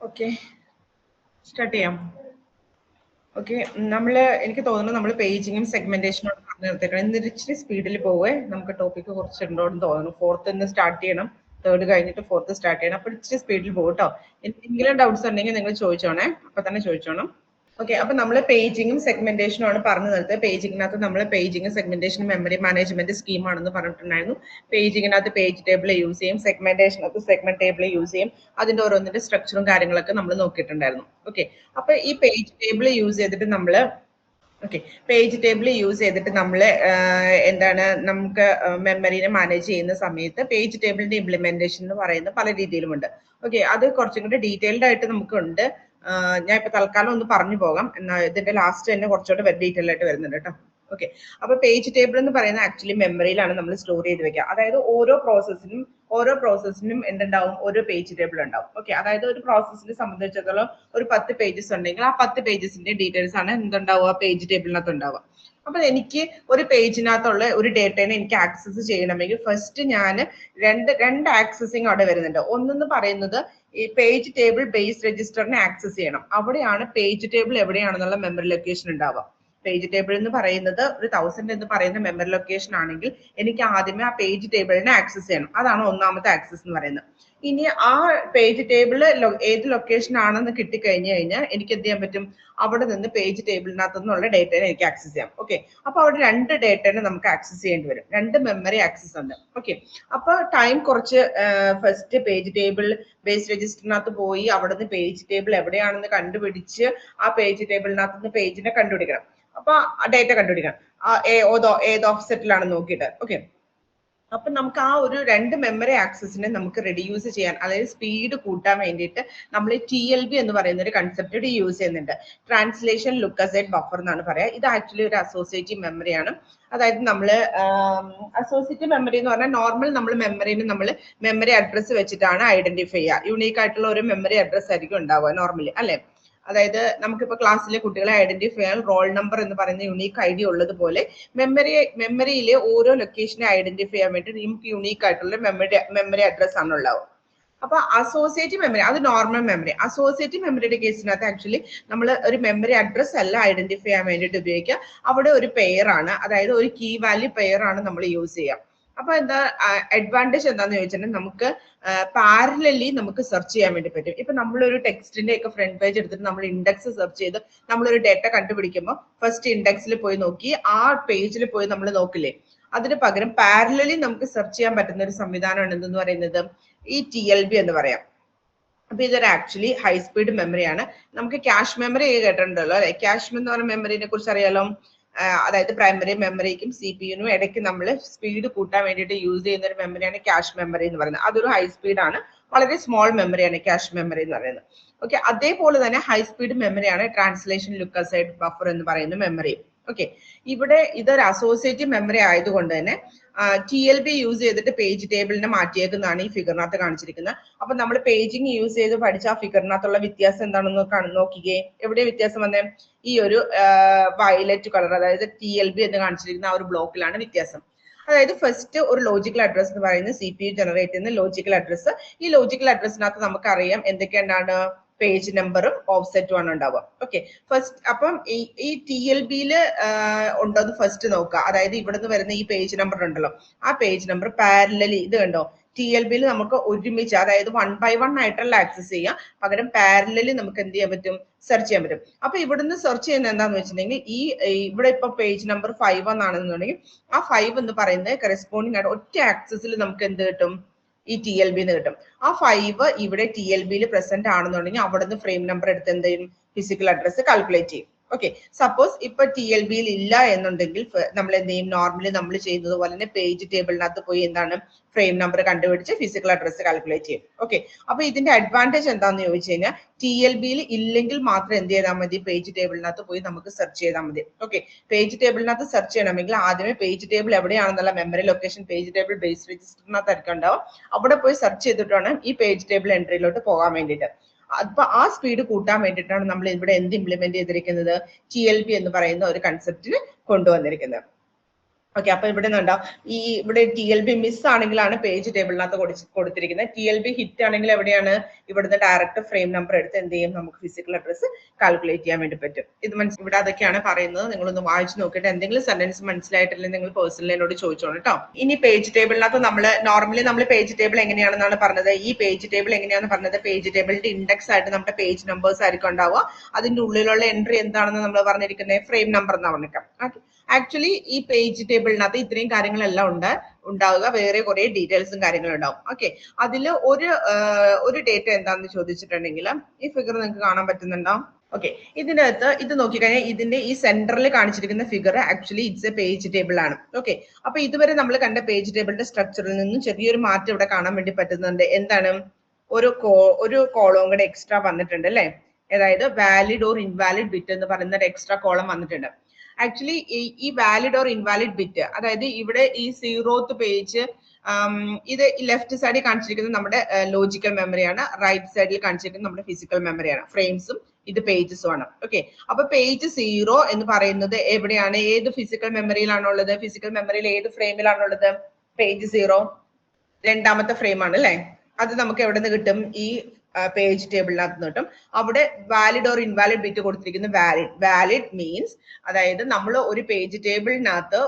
Okay, start ചെയ്യാം. Okay, എനിക്ക് തോന്നുന്നു നമ്മൾ പേജിങ്ങും സെഗ്മെന്റേഷനും പറഞ്ഞു നിർത്തിക്കണം. എന്നിട്ട് ഇച്ചിരി സ്പീഡിൽ പോവേ, നമുക്ക് ടോപ്പിക് കുറച്ചുണ്ടോന്ന് തോന്നുന്നു. ഫോർത്ത് സ്റ്റാർട്ട് ചെയ്യണം, തേർഡ് കഴിഞ്ഞിട്ട് ഫോർത്ത് സ്റ്റാർട്ട് ചെയ്യണം. അപ്പോൾ ഇച്ചിരി സ്പീഡിൽ പോകും കേട്ടോ. എന്തെങ്കിലും ഡൗട്ട്സ് ഉണ്ടെങ്കിൽ നിങ്ങൾ ചോദിച്ചോണേ, അപ്പൊ തന്നെ ചോദിച്ചോണം. ഓക്കെ, അപ്പൊ നമ്മൾ പേജിങ്ങും സെഗ്മെന്റേഷനും ആണ് പറഞ്ഞു നിർത്തുക. പേജിങ്ങിനകത്ത് നമ്മൾ പേജിങ്ങും സെഗ്മെന്റേഷൻ മെമ്മറി മാനേജ്മെന്റ് സ്കീമാണെന്ന് പറഞ്ഞിട്ടുണ്ടായിരുന്നു. പേജിങ്ങിനകത്ത് പേജ് ടേബിൾ യൂസ് ചെയ്യും, സെഗ്മെന്റേഷനകത്ത് സെഗ്മെന്റ് ടേബിൾ യൂസ് ചെയ്യും. അതിന്റെ ഓരോന്നിന്റെ സ്ട്രക്ചറും കാര്യങ്ങളൊക്കെ നമ്മൾ നോക്കിയിട്ടുണ്ടായിരുന്നു. ഓക്കെ, അപ്പൊ ഈ പേജ് ടേബിൾ യൂസ് ചെയ്തിട്ട് നമ്മൾ പേജ് ടേബിൾ യൂസ് ചെയ്തിട്ട് നമ്മൾ എന്താണ് നമുക്ക് മെമ്മറിനെ മാനേജ് ചെയ്യുന്ന സമയത്ത് പേജ് ടേബിളിന്റെ ഇംപ്ലിമെന്റേഷൻ എന്ന് പറയുന്ന പല രീതിയിലുമുണ്ട്. ഓക്കെ, അത് കുറച്ചും കൂടി ഡീറ്റെയിൽഡ് ആയിട്ട് നമുക്കുണ്ട്. ഞാൻ ഇപ്പൊ തൽക്കാലം ഒന്ന് പറഞ്ഞു പോകാം, എന്നാൽ ഇതിന്റെ ലാസ്റ്റ് തന്നെ കുറച്ചുകൂടെ ഡീറ്റെയിൽ ആയിട്ട് വരുന്നുണ്ട് കേട്ടോ. ഓക്കെ, അപ്പൊ പേജ് ടേബിൾ എന്ന് പറയുന്നത് ആക്ച്വലി മെമ്മറിയിലാണ് നമ്മൾ സ്റ്റോർ ചെയ്ത് വെക്കുക. അതായത് ഓരോ പ്രോസസ്സിനും എന്തുണ്ടാവും, ഓരോ പേജ് ടേബിൾ ഉണ്ടാവും. ഓക്കെ, അതായത് ഒരു പ്രോസസ്സിനെ സംബന്ധിച്ചിടത്തോളം ഒരു 10 പേജസ് ഉണ്ടെങ്കിൽ ആ 10 പേജസിന്റെ ഡീറ്റെയിൽസ് ആണ് എന്തുണ്ടാവുക, പേജ് ടേബിളിനകത്ത് ഉണ്ടാവുക. അപ്പൊ എനിക്ക് ഒരു പേജിനകത്തുള്ള ഒരു ഡേറ്റനെ എനിക്ക് ആക്സസ് ചെയ്യണമെങ്കിൽ ഫസ്റ്റ് ഞാൻ രണ്ട് ആക്സസിങ് അവിടെ വരുന്നുണ്ട്. ഒന്നെന്ന് പറയുന്നത് ഈ പേജ് ടേബിൾ ബേസ് രജിസ്റ്ററിനെ ആക്സസ് ചെയ്യണം. അവിടെയാണ് പേജ് ടേബിൾ എവിടെയാണെന്നുള്ള മെമ്മറി ലൊക്കേഷൻ ഉണ്ടാവുക. പേജ് ടേബിൾ എന്ന് പറയുന്നത് ഒരു 1000 എന്ന് പറയുന്ന മെമ്മറി ലൊക്കേഷൻ ആണെങ്കിൽ എനിക്ക് ആദ്യമേ ആ പേജ് ടേബിളിനെ ആക്സസ് ചെയ്യണം. അതാണ് ഒന്നാമത്തെ ആക്സസ് എന്ന് പറയുന്നത്. ഇനി ആ പേജ് ടേബിൾ ഏത് ലൊക്കേഷൻ ആണെന്ന് കിട്ടിക്കഴിഞ്ഞു കഴിഞ്ഞാൽ എനിക്ക് എന്ത് ചെയ്യാൻ പറ്റും, അവിടെ നിന്ന് പേജ് ടേബിളിനകത്തു നിന്നുള്ള ഡേറ്റനെ എനിക്ക് ആക്സസ് ചെയ്യാം. ഓക്കെ, അപ്പൊ അവിടെ രണ്ട് ഡേറ്റനെ നമുക്ക് ആക്സസ് ചെയ്യേണ്ടി വരും, രണ്ട് മെമ്മറി ആക്സസ് ഉണ്ട്. ഓക്കെ, അപ്പൊ ടൈം കുറച്ച് ഫസ്റ്റ് പേജ് ടേബിൾ ബേസ് രജിസ്റ്ററിനകത്ത് പോയി അവിടെ നിന്ന് പേജ് ടേബിൾ എവിടെയാണെന്ന് കണ്ടുപിടിച്ച് ആ പേജ് ടേബിളിനകത്ത് നിന്ന് പേജിനെ കണ്ടുപിടിക്കണം. അപ്പൊ ഡേറ്റ കണ്ടുപിടിക്കണം, ഏത് ഓഫ്സെറ്റിലാണ് നോക്കിയിട്ട്. ഓക്കെ, അപ്പൊ നമുക്ക് ആ ഒരു രണ്ട് മെമ്മറി ആക്സസിനെ നമുക്ക് റെഡ്യൂസ് ചെയ്യാൻ, അതായത് സ്പീഡ് കൂട്ടാൻ വേണ്ടിയിട്ട് നമ്മൾ TLB എന്ന് പറയുന്ന ഒരു കൺസെപ്റ്റ് യൂസ് ചെയ്യുന്നുണ്ട്. ട്രാൻസ്ലേഷൻ ലുക്ക് അസൈഡ് ബഫർ എന്നാണ് പറയാ. ഇത് ആക്ച്വലി ഒരു അസോസിയേറ്റീവ് മെമ്മറിയാണ്. അതായത് നമ്മൾ അസോസിയേറ്റീവ് മെമ്മറി എന്ന് പറഞ്ഞാൽ നോർമൽ നമ്മൾ മെമ്മറിന് നമ്മൾ മെമ്മറി അഡ്രസ്സ് വെച്ചിട്ടാണ് ഐഡന്റിഫൈ ചെയ്യുക. യുണീക്ക് ആയിട്ടുള്ള ഒരു മെമ്മറി അഡ്രസ്സ് ആയിരിക്കും ഉണ്ടാവുക നോർമലി, അല്ലെ? അതായത് നമുക്കിപ്പോൾ ക്ലാസ്സിലെ കുട്ടികളെ ഐഡന്റിഫൈ ചെയ്യാൻ റോൾ നമ്പർ എന്ന് പറയുന്ന യുണീക്ക് ID ഉള്ളതുപോലെ മെമ്മറിയിലെ ഓരോ ലൊക്കേഷനെ ഐഡന്റിഫൈ ചെയ്യാൻ വേണ്ടി നമുക്ക് യുണീക്ക് ആയിട്ടുള്ള മെമ്മറി അഡ്രസ് ആണ് ഉണ്ടാവുക. അപ്പൊ അസോസിയേറ്റീവ് മെമ്മറി അത് നോർമൽ മെമ്മറി. അസോസിയേറ്റീവ് മെമ്മറിയുടെ കേസിനകത്ത് ആക്ച്വലി നമ്മൾ ഒരു മെമ്മറി അഡ്രസ് അല്ല ഐഡന്റിഫൈ ചെയ്യാൻ വേണ്ടിയിട്ട് ഉപയോഗിക്കുക. അവിടെ ഒരു പെയറാണ്, അതായത് ഒരു കീ വാല്യൂ പെയറാണ് നമ്മൾ യൂസ് ചെയ്യുക. അപ്പൊ എന്താ അഡ്വാൻറ്റേജ് എന്താന്ന് ചോദിച്ചിട്ടുണ്ടെങ്കിൽ നമുക്ക് പാരലലി നമുക്ക് സെർച്ച് ചെയ്യാൻ വേണ്ടി പറ്റും. ഇപ്പൊ നമ്മളൊരു ടെക്സ്റ്റിന്റെ ഒക്കെ ഫ്രണ്ട് പേജ് എടുത്തിട്ട് നമ്മൾ ഇൻഡെക്സ് സെർച്ച് ചെയ്ത് നമ്മളൊരു ഡേറ്റ കണ്ടുപിടിക്കുമ്പോൾ ഫസ്റ്റ് ഇൻഡെക്സിൽ പോയി നോക്കി ആ പേജിൽ പോയി നമ്മൾ നോക്കില്ലേ, അതിന് പകരം പാരലലി നമുക്ക് സെർച്ച് ചെയ്യാൻ പറ്റുന്ന ഒരു സംവിധാനമാണ് എന്തെന്ന് പറയുന്നത് ഈ TLB എന്ന് പറയാം. അപ്പൊ ഇതൊരു ആക്ച്വലി ഹൈ സ്പീഡ് മെമ്മറിയാണ്. നമുക്ക് ക്യാഷ് മെമ്മറി കേട്ടിട്ടുണ്ടല്ലോ അല്ലെ? ക്യാഷ് എന്ന് പറയുന്ന മെമ്മറിനെ കുറിച്ച് അറിയാലോ. അതായത് പ്രൈമറി മെമ്മറിക്കും CPU-നും ഇടയ്ക്ക് നമ്മൾ സ്പീഡ് കൂട്ടാൻ വേണ്ടിയിട്ട് യൂസ് ചെയ്യുന്ന ഒരു മെമ്മറിയാണ് ക്യാഷ് മെമ്മറി എന്ന് പറയുന്നത്. അതൊരു ഹൈ സ്പീഡ് ആണ്, വളരെ സ്മോൾ മെമ്മറിയാണ് ക്യാഷ് മെമ്മറി എന്ന് പറയുന്നത്. ഓക്കെ, അതേപോലെ തന്നെ ഹൈ സ്പീഡ് മെമ്മറിയാണ് ട്രാൻസ്ലേഷൻ ലുക്ക് അസൈഡ് ബഫർ എന്ന് പറയുന്ന മെമ്മറി. ഓക്കെ, ഇവിടെ ഇതൊരു അസോസിയേറ്റീവ് മെമ്മറി ആയതുകൊണ്ട് തന്നെ TLB യൂസ് ചെയ്തിട്ട് പേജ് ടേബിളിനെ മാറ്റിയേക്കുന്നതാണ് ഈ ഫിഗറിനകത്ത് കാണിച്ചിരിക്കുന്നത്. അപ്പൊ നമ്മൾ പേജിങ് യൂസ് ചെയ്ത് പഠിച്ച ആ ഫിഗറിനകത്തുള്ള വ്യത്യാസം എന്താണെന്ന് നോക്കിക്കേ. എവിടെ വ്യത്യാസം വന്നേ? ഈ ഒരു വയലറ്റ് കളർ, അതായത് TLB എന്ന് കാണിച്ചിരിക്കുന്ന ആ ഒരു ബ്ലോക്കിലാണ് വ്യത്യാസം. അതായത് ഫസ്റ്റ് ഒരു ലോജിക്കൽ അഡ്രസ് എന്ന് പറയുന്നത് CPU ജനറേറ്റ് ചെയ്യുന്ന ലോജിക്കൽ അഡ്രസ്. ഈ ലോജിക്കൽ അഡ്രസ്സിനകത്ത് നമുക്കറിയാം എന്തൊക്കെയാണ്, പേജ് നമ്പറും ഓഫ്സെറ്റും ആണ് ഉണ്ടാവുക. ഓക്കെ, ഫസ്റ്റ് അപ്പം ഈ TLB-യിൽ ഉണ്ടോന്ന് ഫസ്റ്റ് നോക്കുക. അതായത് ഇവിടുന്ന് വരുന്ന ഈ പേജ് നമ്പർ ഉണ്ടല്ലോ, ആ പേജ് നമ്പർ പാരലലി ഇത് കണ്ടോ, TLB-ൽ നമുക്ക് ഒരുമിച്ച്, അതായത് 1 by 1 ആയിട്ടല്ല ആക്സസ് ചെയ്യാം, പകരം പാരലലി നമുക്ക് എന്ത് ചെയ്യാൻ പറ്റും, സെർച്ച് ചെയ്യാൻ പറ്റും. അപ്പൊ ഇവിടുന്ന് സെർച്ച് ചെയ്യുന്നത് എന്താന്ന് വെച്ചിട്ടുണ്ടെങ്കിൽ ഇവിടെ ഇപ്പൊ പേജ് നമ്പർ 5 എന്നാണെന്നുണ്ടെങ്കിൽ ആ 5 എന്ന് പറയുന്നത് കറസ്പോണ്ടിങ് ആയിട്ട് ഒറ്റ ആക്സസിൽ നമുക്ക് എന്ത് കിട്ടും, ഈ TLB എന്ന് കിട്ടും. ആ 5 ഇവിടെ TLB-യിൽ പ്രസന്റ് ആണെന്നുണ്ടെങ്കിൽ അവിടെ നിന്ന് ഫ്രെയിം നമ്പർ എടുത്ത് എന്ത് ചെയ്യും, ഫിസിക്കൽ അഡ്രസ് കാൽക്കുലേറ്റ് ചെയ്യും. ഓക്കെ, സപ്പോസ് ഇപ്പൊ TLB-യിൽ ഇല്ല എന്നുണ്ടെങ്കിൽ നമ്മൾ എന്ത് ചെയ്യും, നോർമലി നമ്മൾ ചെയ്യുന്നത് പോലെ തന്നെ പേജ് ടേബിളിനകത്ത് പോയി എന്താണ് ഫ്രെയിം നമ്പർ കണ്ടുപിടിച്ച് ഫിസിക്കൽ അഡ്രസ് കാൽക്കുലേറ്റ് ചെയ്യും. ഓക്കെ, അപ്പൊ ഇതിന്റെ അഡ്വാൻറ്റേജ് എന്താണെന്ന് ചോദിച്ചു കഴിഞ്ഞാൽ TLB-യിൽ ഇല്ലെങ്കിൽ മാത്രം എന്ത് ചെയ്താൽ മതി, പേജ് ടേബിളിനകത്ത് പോയി നമുക്ക് സെർച്ച് ചെയ്താൽ മതി. ഓക്കെ, പേജ് ടേബിളിനകത്ത് സെർച്ച് ചെയ്യണമെങ്കിൽ ആദ്യമേ പേജ് ടേബിൾ എവിടെയാണെന്നുള്ള memory location page table base രജിസ്റ്ററിനകത്ത് ഉണ്ടാവും. അവിടെ പോയി സെർച്ച് ചെയ്തിട്ട് വേണം ഈ പേജ് ടേബിൾ എൻട്രിയിലോട്ട് പോകാൻ വേണ്ടിയിട്ട്. അപ്പൊ ആ സ്പീഡ് കൂട്ടാൻ വേണ്ടിയിട്ടാണ് നമ്മൾ ഇവിടെ എന്ത് ഇംപ്ലിമെന്റ് ചെയ്തിരിക്കുന്നത്, TLB എന്ന് പറയുന്ന ഒരു കൺസെപ്റ്റിന് കൊണ്ടുവന്നിരിക്കുന്നത്. ഓക്കെ, അപ്പൊ ഇവിടെ നിന്നുണ്ടോ ഈ ഇവിടെ TLB മിസ് ആണെങ്കിലാണ് പേജ് ടേബിളിനകത്ത് കൊടുത്തിരിക്കുന്നത്. TLB ഹിറ്റ് ആണെങ്കിൽ എവിടെയാണ് ഇവിടുത്തെ ഡയറക്റ്റ് ഫ്രെയിം നമ്പർ എടുത്ത് എന്ത് ചെയ്യും, നമുക്ക് ഫിസിക്കൽ അഡ്രസ് കാൽക്കുലേറ്റ് ചെയ്യാൻ വേണ്ടി പറ്റും. ഇത് ഇവിടെ അതൊക്കെയാണ് പറയുന്നത്. നിങ്ങളൊന്ന് വായിച്ചു നോക്കിയിട്ട് എന്തെങ്കിലും സെന്റൻസ് മനസ്സിലായിട്ടില്ലെങ്കിൽ നിങ്ങൾ പേഴ്സണലി എന്നോട് ചോദിച്ചോളൂ കേട്ടോ. ഇനി പേജ് ടേബിളിനകത്ത് നോർമലി നമ്മൾ പേജ് ടേബിൾ എങ്ങനെയാണെന്നാണ് പറഞ്ഞത്. ഈ പേജ് ടേബിൾ എങ്ങനെയാണെന്ന് പറഞ്ഞത്, പേജ് ടേബിളിന്റെ ഇൻഡെക്സ് ആയിട്ട് നമ്മുടെ പേജ് നമ്പേഴ്സ് ആയിരിക്കും ഉണ്ടാവുക. അതിന്റെ ഉള്ളിലുള്ള എൻട്രി എന്താണെന്ന് നമ്മൾ പറഞ്ഞിരിക്കുന്നത് ഫ്രെയിം നമ്പർ എന്നാണ് പറഞ്ഞിരിക്കാം. ആക്ച്വലി ഈ പേജ് ടേബിളിനകത്ത് ഇത്രയും കാര്യങ്ങളെല്ലാം ഉണ്ടാവുക, വേറെ കുറെ ഡീറ്റെയിൽസും കാര്യങ്ങളും ഉണ്ടാവും. ഓക്കെ, അതിൽ ഒരു ഡേറ്റ എന്താണെന്ന് ചോദിച്ചിട്ടുണ്ടെങ്കിൽ ഈ ഫിഗർ നിങ്ങൾക്ക് കാണാൻ പറ്റുന്നുണ്ടോ? ഓക്കെ, ഇതിന്റെ അകത്ത് ഇത് നോക്കിക്കഴിഞ്ഞാൽ ഇതിന്റെ ഈ സെന്ററിൽ കാണിച്ചിരിക്കുന്ന figure actually it's A page table ആണ്. ഓക്കെ, അപ്പൊ ഇതുവരെ നമ്മൾ കണ്ട പേജ് ടേബിളിന്റെ സ്ട്രക്ചറിൽ നിന്നും ചെറിയൊരു മാറ്റം ഇവിടെ കാണാൻ വേണ്ടി പറ്റുന്നുണ്ട്. എന്താണ്, ഒരു കോളം കൂടെ എക്സ്ട്രാ വന്നിട്ടുണ്ട് അല്ലെ. അതായത് വാലിഡ് ഓർ ഇൻവാലിഡ് ബിറ്റ് എന്ന് പറയുന്ന ഒരു എക്സ്ട്രാ കോളം വന്നിട്ടുണ്ട്. ആക്ച്വലി ഈ വാലിഡ് ഓർ ഇൻവാലിഡ് ബിറ്റ്, അതായത് ഇവിടെ ഈ 0th പേജ്, ഇത് ലെഫ്റ്റ് സൈഡിൽ കാണിച്ചിരിക്കുന്നത് നമ്മുടെ ലോജിക്കൽ മെമ്മറിയാണ്, റൈറ്റ് സൈഡിൽ കാണിച്ചിരിക്കുന്നത് നമ്മുടെ ഫിസിക്കൽ മെമ്മറിയാണ്. ഫ്രെയിംസും ഇത് പേജസും ആണ്. ഓക്കെ, അപ്പൊ പേജ് 0 എന്ന് പറയുന്നത് എവിടെയാണ്, ഏത് ഫിസിക്കൽ മെമ്മറിയിലാണുള്ളത്? ഫിസിക്കൽ മെമ്മറിയിൽ ഏത് ഫ്രെയിമിലാണുള്ളത്? പേജ് 0 രണ്ടാമത്തെ ഫ്രെയിം ആണ് അല്ലെ. അത് നമുക്ക് എവിടെ നിന്ന് കിട്ടും? ഈ പേജ് ടേബിളിനകത്ത് കിട്ടും. അവിടെ വാലിഡ് ഓർ ഇൻവാലിഡ് ബിറ്റ് കൊടുത്തിരിക്കുന്ന വാലിഡ് മീൻസ്, അതായത് നമ്മൾ ഒരു പേജ് ടേബിളിനകത്ത്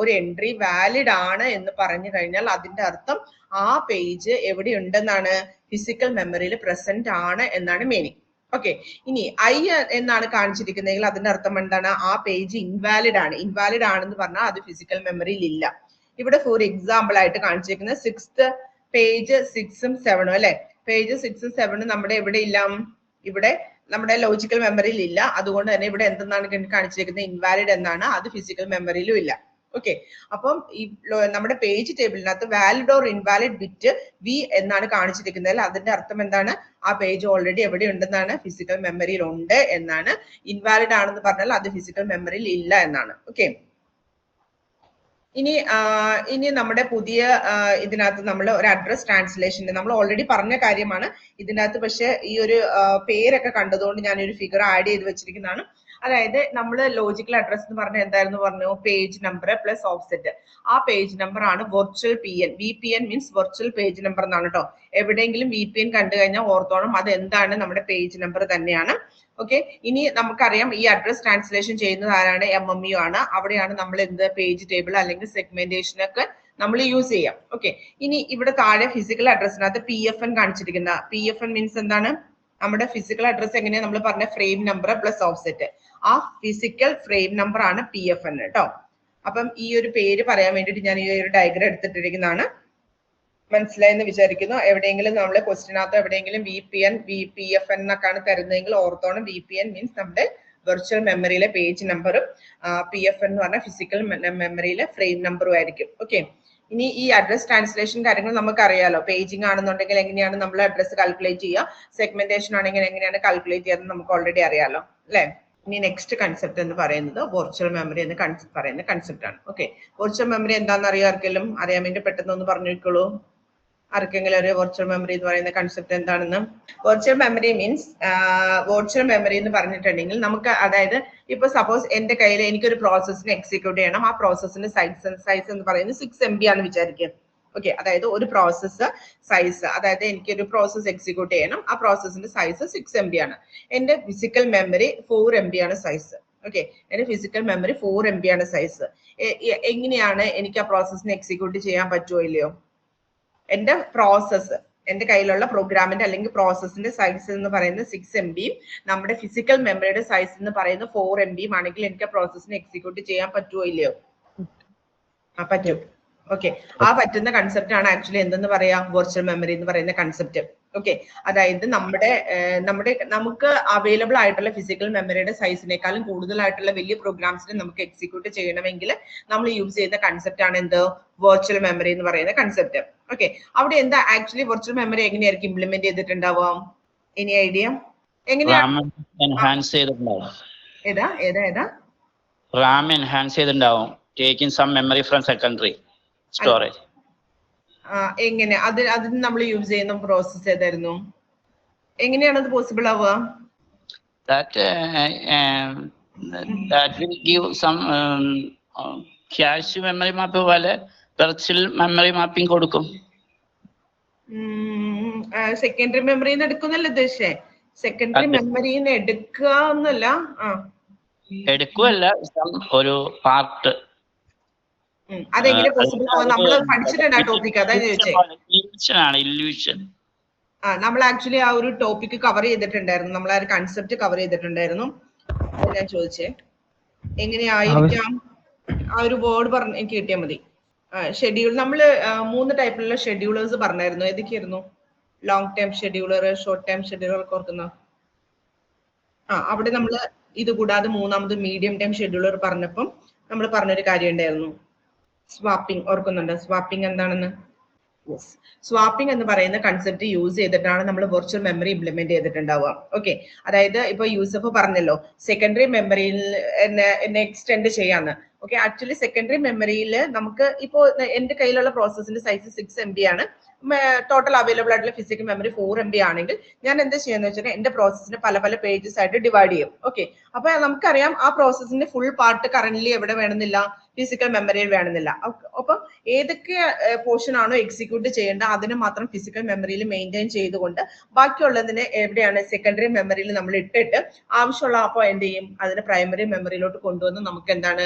ഒരു എൻട്രി വാലിഡ് ആണ് എന്ന് പറഞ്ഞു കഴിഞ്ഞാൽ അതിന്റെ അർത്ഥം ആ പേജ് എവിടെ ഉണ്ടെന്നാണ്, ഫിസിക്കൽ മെമ്മറിയിൽ പ്രസന്റ് ആണ് എന്നാണ് മീനിങ്. ഓക്കെ, ഇനി ഐ എന്നാണ് കാണിച്ചിരിക്കുന്നതെങ്കിൽ അതിന്റെ അർത്ഥം എന്താണ്, ആ പേജ് ഇൻവാലിഡ് ആണ്. ഇൻവാലിഡ് ആണെന്ന് പറഞ്ഞാൽ അത് ഫിസിക്കൽ മെമ്മറിയിൽ ഇല്ല. ഇവിടെ ഫോർ എക്സാമ്പിൾ ആയിട്ട് കാണിച്ചിരിക്കുന്ന 6th പേജ് 6ഉം 7ഉം അല്ലെ. പേജ് 6ഉം 7ഉം നമ്മുടെ എവിടെ ഇല്ല, ഇവിടെ നമ്മുടെ ലോജിക്കൽ മെമ്മറിയിൽ ഇല്ല. അതുകൊണ്ട് തന്നെ ഇവിടെ എന്തെന്നാണ് കാണിച്ചിരിക്കുന്നത്, ഇൻവാലിഡ് എന്നാണ്, അത് ഫിസിക്കൽ മെമ്മറിയിലും ഇല്ല. ഓക്കെ, അപ്പം ഈ നമ്മുടെ പേജ് ടേബിളിനകത്ത് valid or invalid bit V എന്നാണ് കാണിച്ചിരിക്കുന്നത്. അതിന്റെ അർത്ഥം എന്താണ്, ആ പേജ് ഓൾറെഡി എവിടെ ഉണ്ടെന്നാണ്, ഫിസിക്കൽ മെമ്മറിയിൽ ഉണ്ട് എന്നാണ്. ഇൻവാലിഡ് ആണെന്ന് പറഞ്ഞാൽ അത് ഫിസിക്കൽ മെമ്മറിയിൽ ഇല്ല എന്നാണ്. ഓക്കെ, ഇനി നമ്മുടെ പുതിയ ഇതിനകത്ത് നമ്മൾ ഒരു അഡ്രസ് ട്രാൻസ്ലേഷൻ നമ്മൾ ഓൾറെഡി പറഞ്ഞ കാര്യമാണ് ഇതിനകത്ത്. പക്ഷെ ഈ ഒരു പേരൊക്കെ കണ്ടതുകൊണ്ട് ഞാൻ ഒരു ഫിഗർ ആഡ് ചെയ്ത് വെച്ചിരിക്കുന്നതാണ്. അതായത് നമ്മൾ ലോജിക്കൽ അഡ്രസ് എന്ന് പറഞ്ഞാൽ എന്തായിരുന്നു പറഞ്ഞു, പേജ് നമ്പർ പ്ലസ് ഓഫ്സെറ്റ്. ആ പേജ് നമ്പർ ആണ് virtual PN. VPN means virtual page number എന്നാണ് കേട്ടോ. എവിടെയെങ്കിലും VPN കണ്ടു കഴിഞ്ഞാൽ ഓർത്തോണം അത് എന്താണ്, നമ്മുടെ പേജ് നമ്പർ തന്നെയാണ്. ഓക്കെ, ഇനി നമുക്കറിയാം ഈ അഡ്രസ് ട്രാൻസ്ലേഷൻ ചെയ്യുന്നത് ആരാണ്, MMU ആണ്. അവിടെയാണ് നമ്മൾ എന്ത് പേജ് ടേബിൾ അല്ലെങ്കിൽ സെഗ്മെന്റേഷൻ ഒക്കെ നമ്മൾ യൂസ് ചെയ്യാം. ഓക്കെ, ഇനി ഇവിടെ താഴെ ഫിസിക്കൽ അഡ്രസ്സിനകത്ത് PFN കാണിച്ചിരിക്കുന്ന, PFN മീൻസ് എന്താണ്, നമ്മുടെ ഫിസിക്കൽ അഡ്രസ് എങ്ങനെയാണ് നമ്മൾ പറഞ്ഞ ഫ്രെയിം നമ്പർ പ്ലസ് ഓഫ്സെറ്റ്. ആ ഫിസിക്കൽ ഫ്രെയിം നമ്പർ ആണ് PFN കേട്ടോ. അപ്പം ഈ ഒരു പേര് പറയാൻ വേണ്ടിയിട്ട് ഞാൻ ഈ ഒരു ഡയഗ്രം എടുത്തിട്ടിരിക്കുന്നതാണ്. മനസ്സിലായെന്ന് വിചാരിക്കുന്നു. എവിടെയെങ്കിലും നമ്മളെ ക്വസ്റ്റിനകത്ത് എവിടെയെങ്കിലും VPN PFN എന്നൊക്കെയാണ് തരുന്നതെങ്കിൽ ഓർത്തോണം, VPN മീൻസ് നമ്മുടെ വെർച്വൽ മെമ്മറിയിലെ പേജ് നമ്പറും PFN എന്ന് പറഞ്ഞാൽ ഫിസിക്കൽ മെമ്മറിയിലെ ഫ്രെയിം നമ്പറും ആയിരിക്കും. ഓക്കെ, ഇനി ഈ അഡ്രസ് ട്രാൻസ്ലേഷൻ കാര്യങ്ങൾ നമുക്ക് അറിയാലോ. പേജിങ് ആണെന്നുണ്ടെങ്കിൽ എങ്ങനെയാണ് നമ്മൾ അഡ്രസ് കാൽക്കുലേറ്റ് ചെയ്യുക, സെഗ്മെന്റേഷൻ ആണെങ്കിൽ എങ്ങനെയാണ് കാൽക്കുലേറ്റ് ചെയ്യാന്ന് നമുക്ക് ഓൾറെഡി അറിയാലോ അല്ലെ. ഇനി നെക്സ്റ്റ് കൺസെപ്റ്റ് എന്ന് പറയുന്നത് വെർച്വൽ മെമ്മറി എന്ന് പറയുന്ന കൺസെപ്റ്റ് ആണ്. ഓക്കെ, വെർച്വൽ മെമ്മറി എന്താണെന്ന് അറിയാം അറിയാൻ വേണ്ടി പെട്ടെന്ന് ഒന്ന് പറഞ്ഞിരിക്കുള്ളൂ. ആർക്കെങ്കിലും ഒരു വെർച്വൽ മെമ്മറി എന്ന് പറയുന്ന കൺസെപ്റ്റ് എന്താണെന്ന്? Virtual memory means, virtual memory എന്ന് പറഞ്ഞിട്ടുണ്ടെങ്കിൽ നമുക്ക്, അതായത് ഇപ്പൊ സപ്പോസ് എന്റെ കയ്യിൽ എനിക്കൊരു പ്രോസസ്സിനെ എക്സിക്യൂട്ട് ചെയ്യണം. ആ പ്രോസസ്സിന്റെ സൈസ് എന്ന് പറയുന്നത് 6 MB ആണെന്ന് വിചാരിക്കുക. ഓക്കെ, അതായത് ഒരു പ്രോസസ്സ് സൈസ്, അതായത് എനിക്കൊരു പ്രോസസ്സ് എക്സിക്യൂട്ട് ചെയ്യണം. ആ പ്രോസസ്സിന്റെ സൈസ് 6 MB ആണ്. എന്റെ ഫിസിക്കൽ മെമ്മറി 4 MB ആണ് സൈസ്. ഓക്കെ, എന്റെ ഫിസിക്കൽ മെമ്മറി 4 MB ആണ് സൈസ്. എങ്ങനെയാണ് എനിക്ക് ആ പ്രോസസ്സിനെ എക്സിക്യൂട്ട് ചെയ്യാൻ പറ്റുമോ ഇല്ലയോ? എന്റെ പ്രോസസ്സ്, എന്റെ കയ്യിലുള്ള പ്രോഗ്രാമിന്റെ അല്ലെങ്കിൽ പ്രോസസ്സിന്റെ സൈസ് എന്ന് പറയുന്നത് 6 MBയും നമ്മുടെ ഫിസിക്കൽ മെമ്മറിയുടെ സൈസ് എന്ന് പറയുന്നത് 4 MBയും ആണെങ്കിൽ എനിക്ക് ആ പ്രോസസ്സിനെ എക്സിക്യൂട്ട് ചെയ്യാൻ പറ്റുമോ ഇല്ലയോ? പറ്റും. ഓക്കെ, ആ പറ്റുന്ന കൺസെപ്റ്റ് ആണ് ആക്ച്വലി എന്തെന്ന് പറയാ, വെർച്വൽ മെമ്മറി എന്ന് പറയുന്ന കൺസെപ്റ്റ്. ഓക്കെ, അതായത് നമുക്ക് അവൈലബിൾ ആയിട്ടുള്ള ഫിസിക്കൽ മെമ്മറിയുടെ സൈസിനേക്കാളും കൂടുതലായിട്ടുള്ള വലിയ പ്രോഗ്രാംസിനെ നമുക്ക് എക്സിക്യൂട്ട് ചെയ്യണമെങ്കിൽ നമ്മൾ യൂസ് ചെയ്യുന്ന കൺസെപ്റ്റ് ആണ് എന്ത്, വെർച്വൽ മെമ്മറി എന്ന് പറയുന്ന കൺസെപ്റ്റ്. ഓക്കെ, അവിടെ എന്താ ആക്ച്വലി വെർച്വൽ മെമ്മറി എങ്ങനെയായിരിക്കും ഇംപ്ലിമെന്റ് ചെയ്തിട്ടുണ്ടാവാം? Any idea? എങ്ങനെയാണ് എൻഹാൻസ് ചെയ്തിട്ടുണ്ടാവും? ഏതാ റാം എൻഹാൻസ് ചെയ്തിട്ടുണ്ടാവും, taking some memory from secondary storage. എങ്ങനെ അതിന് നമ്മൾ യൂസ് ചെയ്യുന്ന പ്രോസസ് ഏതായിരുന്നു? എങ്ങനെയാണ് അത് പോസിബിൾ ആവുക? That will give some cache memory map പോലെ വെർച്വൽ മെമ്മറി മാപ്പിംഗ് കൊടുക്കും. സെക്കൻഡറി മെമ്മറിന്ന് എടുക്കുന്നല്ല ഉദ്ദേശിച്ചേ, സെക്കൻഡറി മെമ്മറിന്ന് എടുക്കുക എന്നല്ല. എടുക്കുവല്ല, ഒരു പാർട്ട്. അതെങ്ങനെ പോസിബിൾ നമ്മൾ പഠിച്ചിട്ടുണ്ട് ആ ടോപ്പിക്, അതാ ചോദിച്ചേ. ഇല്യൂഷൻ. നമ്മൾ ആക്ച്വലി ആ ഒരു ടോപ്പിക് കവർ ചെയ്തിട്ടുണ്ടായിരുന്നു, നമ്മൾ ആ ഒരു കൺസെപ്റ്റ് കവർ ചെയ്തിട്ടുണ്ടായിരുന്നു. ഞാൻ ചോദിച്ചേ എങ്ങനെയായിരിക്കാം ആ ഒരു വേർഡ് പറഞ്ഞ് എനിക്ക് കിട്ടിയാൽ മതി. ഷെഡ്യൂൾ നമ്മൾ 3 ടൈപ്പിലുള്ള ഷെഡ്യൂളേഴ്സ് പറഞ്ഞായിരുന്നു. ഏതൊക്കെയായിരുന്നു? Long time scheduler, short time scheduler ഒക്കെ ഓർക്കുന്ന? അവിടെ നമ്മൾ ഇത് കൂടാതെ മൂന്നാമത് മീഡിയം ടൈം ഷെഡ്യൂളർ പറഞ്ഞപ്പം നമ്മൾ പറഞ്ഞൊരു കാര്യം ഉണ്ടായിരുന്നു, സ്വാപ്പിംഗ്. ഓർക്കുന്നുണ്ട് സ്വാപ്പിംഗ് എന്താണെന്ന്? സ്വാപ്പിംഗ് എന്ന് പറയുന്ന കൺസെപ്റ്റ് യൂസ് ചെയ്തിട്ടാണ് നമ്മൾ വെർച്വൽ മെമ്മറി ഇംപ്ലിമെന്റ് ചെയ്തിട്ടുണ്ടാവുക. ഓക്കെ, അതായത് ഇപ്പൊ യൂസഫ് പറഞ്ഞല്ലോ സെക്കൻഡറി മെമ്മറിയിൽ എക്സ്റ്റെൻഡ് ചെയ്യാന്ന്. ഓക്കെ, ആക്ച്വലി സെക്കൻഡറി മെമ്മറിയിൽ നമുക്ക് ഇപ്പോ എന്റെ കയ്യിലുള്ള പ്രോസസ്സിന്റെ സൈസ് 6 MB ആണ്. ടോട്ടൽ അവൈലബിൾ ആയിട്ടുള്ള ഫിസിക്കൽ മെമ്മറി 4 MB ആണെങ്കിൽ ഞാൻ എന്താ ചെയ്യാന്ന് വെച്ചാൽ എന്റെ പ്രോസസ്സിന് പല പല പേജസ് ആയിട്ട് ഡിവൈഡ് ചെയ്യും. ഓക്കെ, അപ്പൊ നമുക്കറിയാം ആ പ്രോസസ്സിന്റെ ഫുൾ പാർട്ട് കറന്റ്ലി എവിടെ വേണമെന്നില്ല, ഫിസിക്കൽ മെമ്മറിയിൽ വേണമെന്നില്ല. അപ്പൊ ഏതൊക്കെ പോർഷൻ ആണോ എക്സിക്യൂട്ട് ചെയ്യേണ്ട അതിനെ മാത്രം ഫിസിക്കൽ മെമ്മറിയിൽ മെയിൻറ്റെയിൻ ചെയ്തുകൊണ്ട് ബാക്കിയുള്ളതിനെ എവിടെയാണ് സെക്കൻഡറി മെമ്മറിയിൽ നമ്മൾ ഇട്ടിട്ട് ആവശ്യമുള്ള അപ്പോൾ എന്ത് ചെയ്യും, അതിനെ പ്രൈമറി മെമ്മറിയിലോട്ട് കൊണ്ടുവന്ന് നമുക്ക് എന്താണ്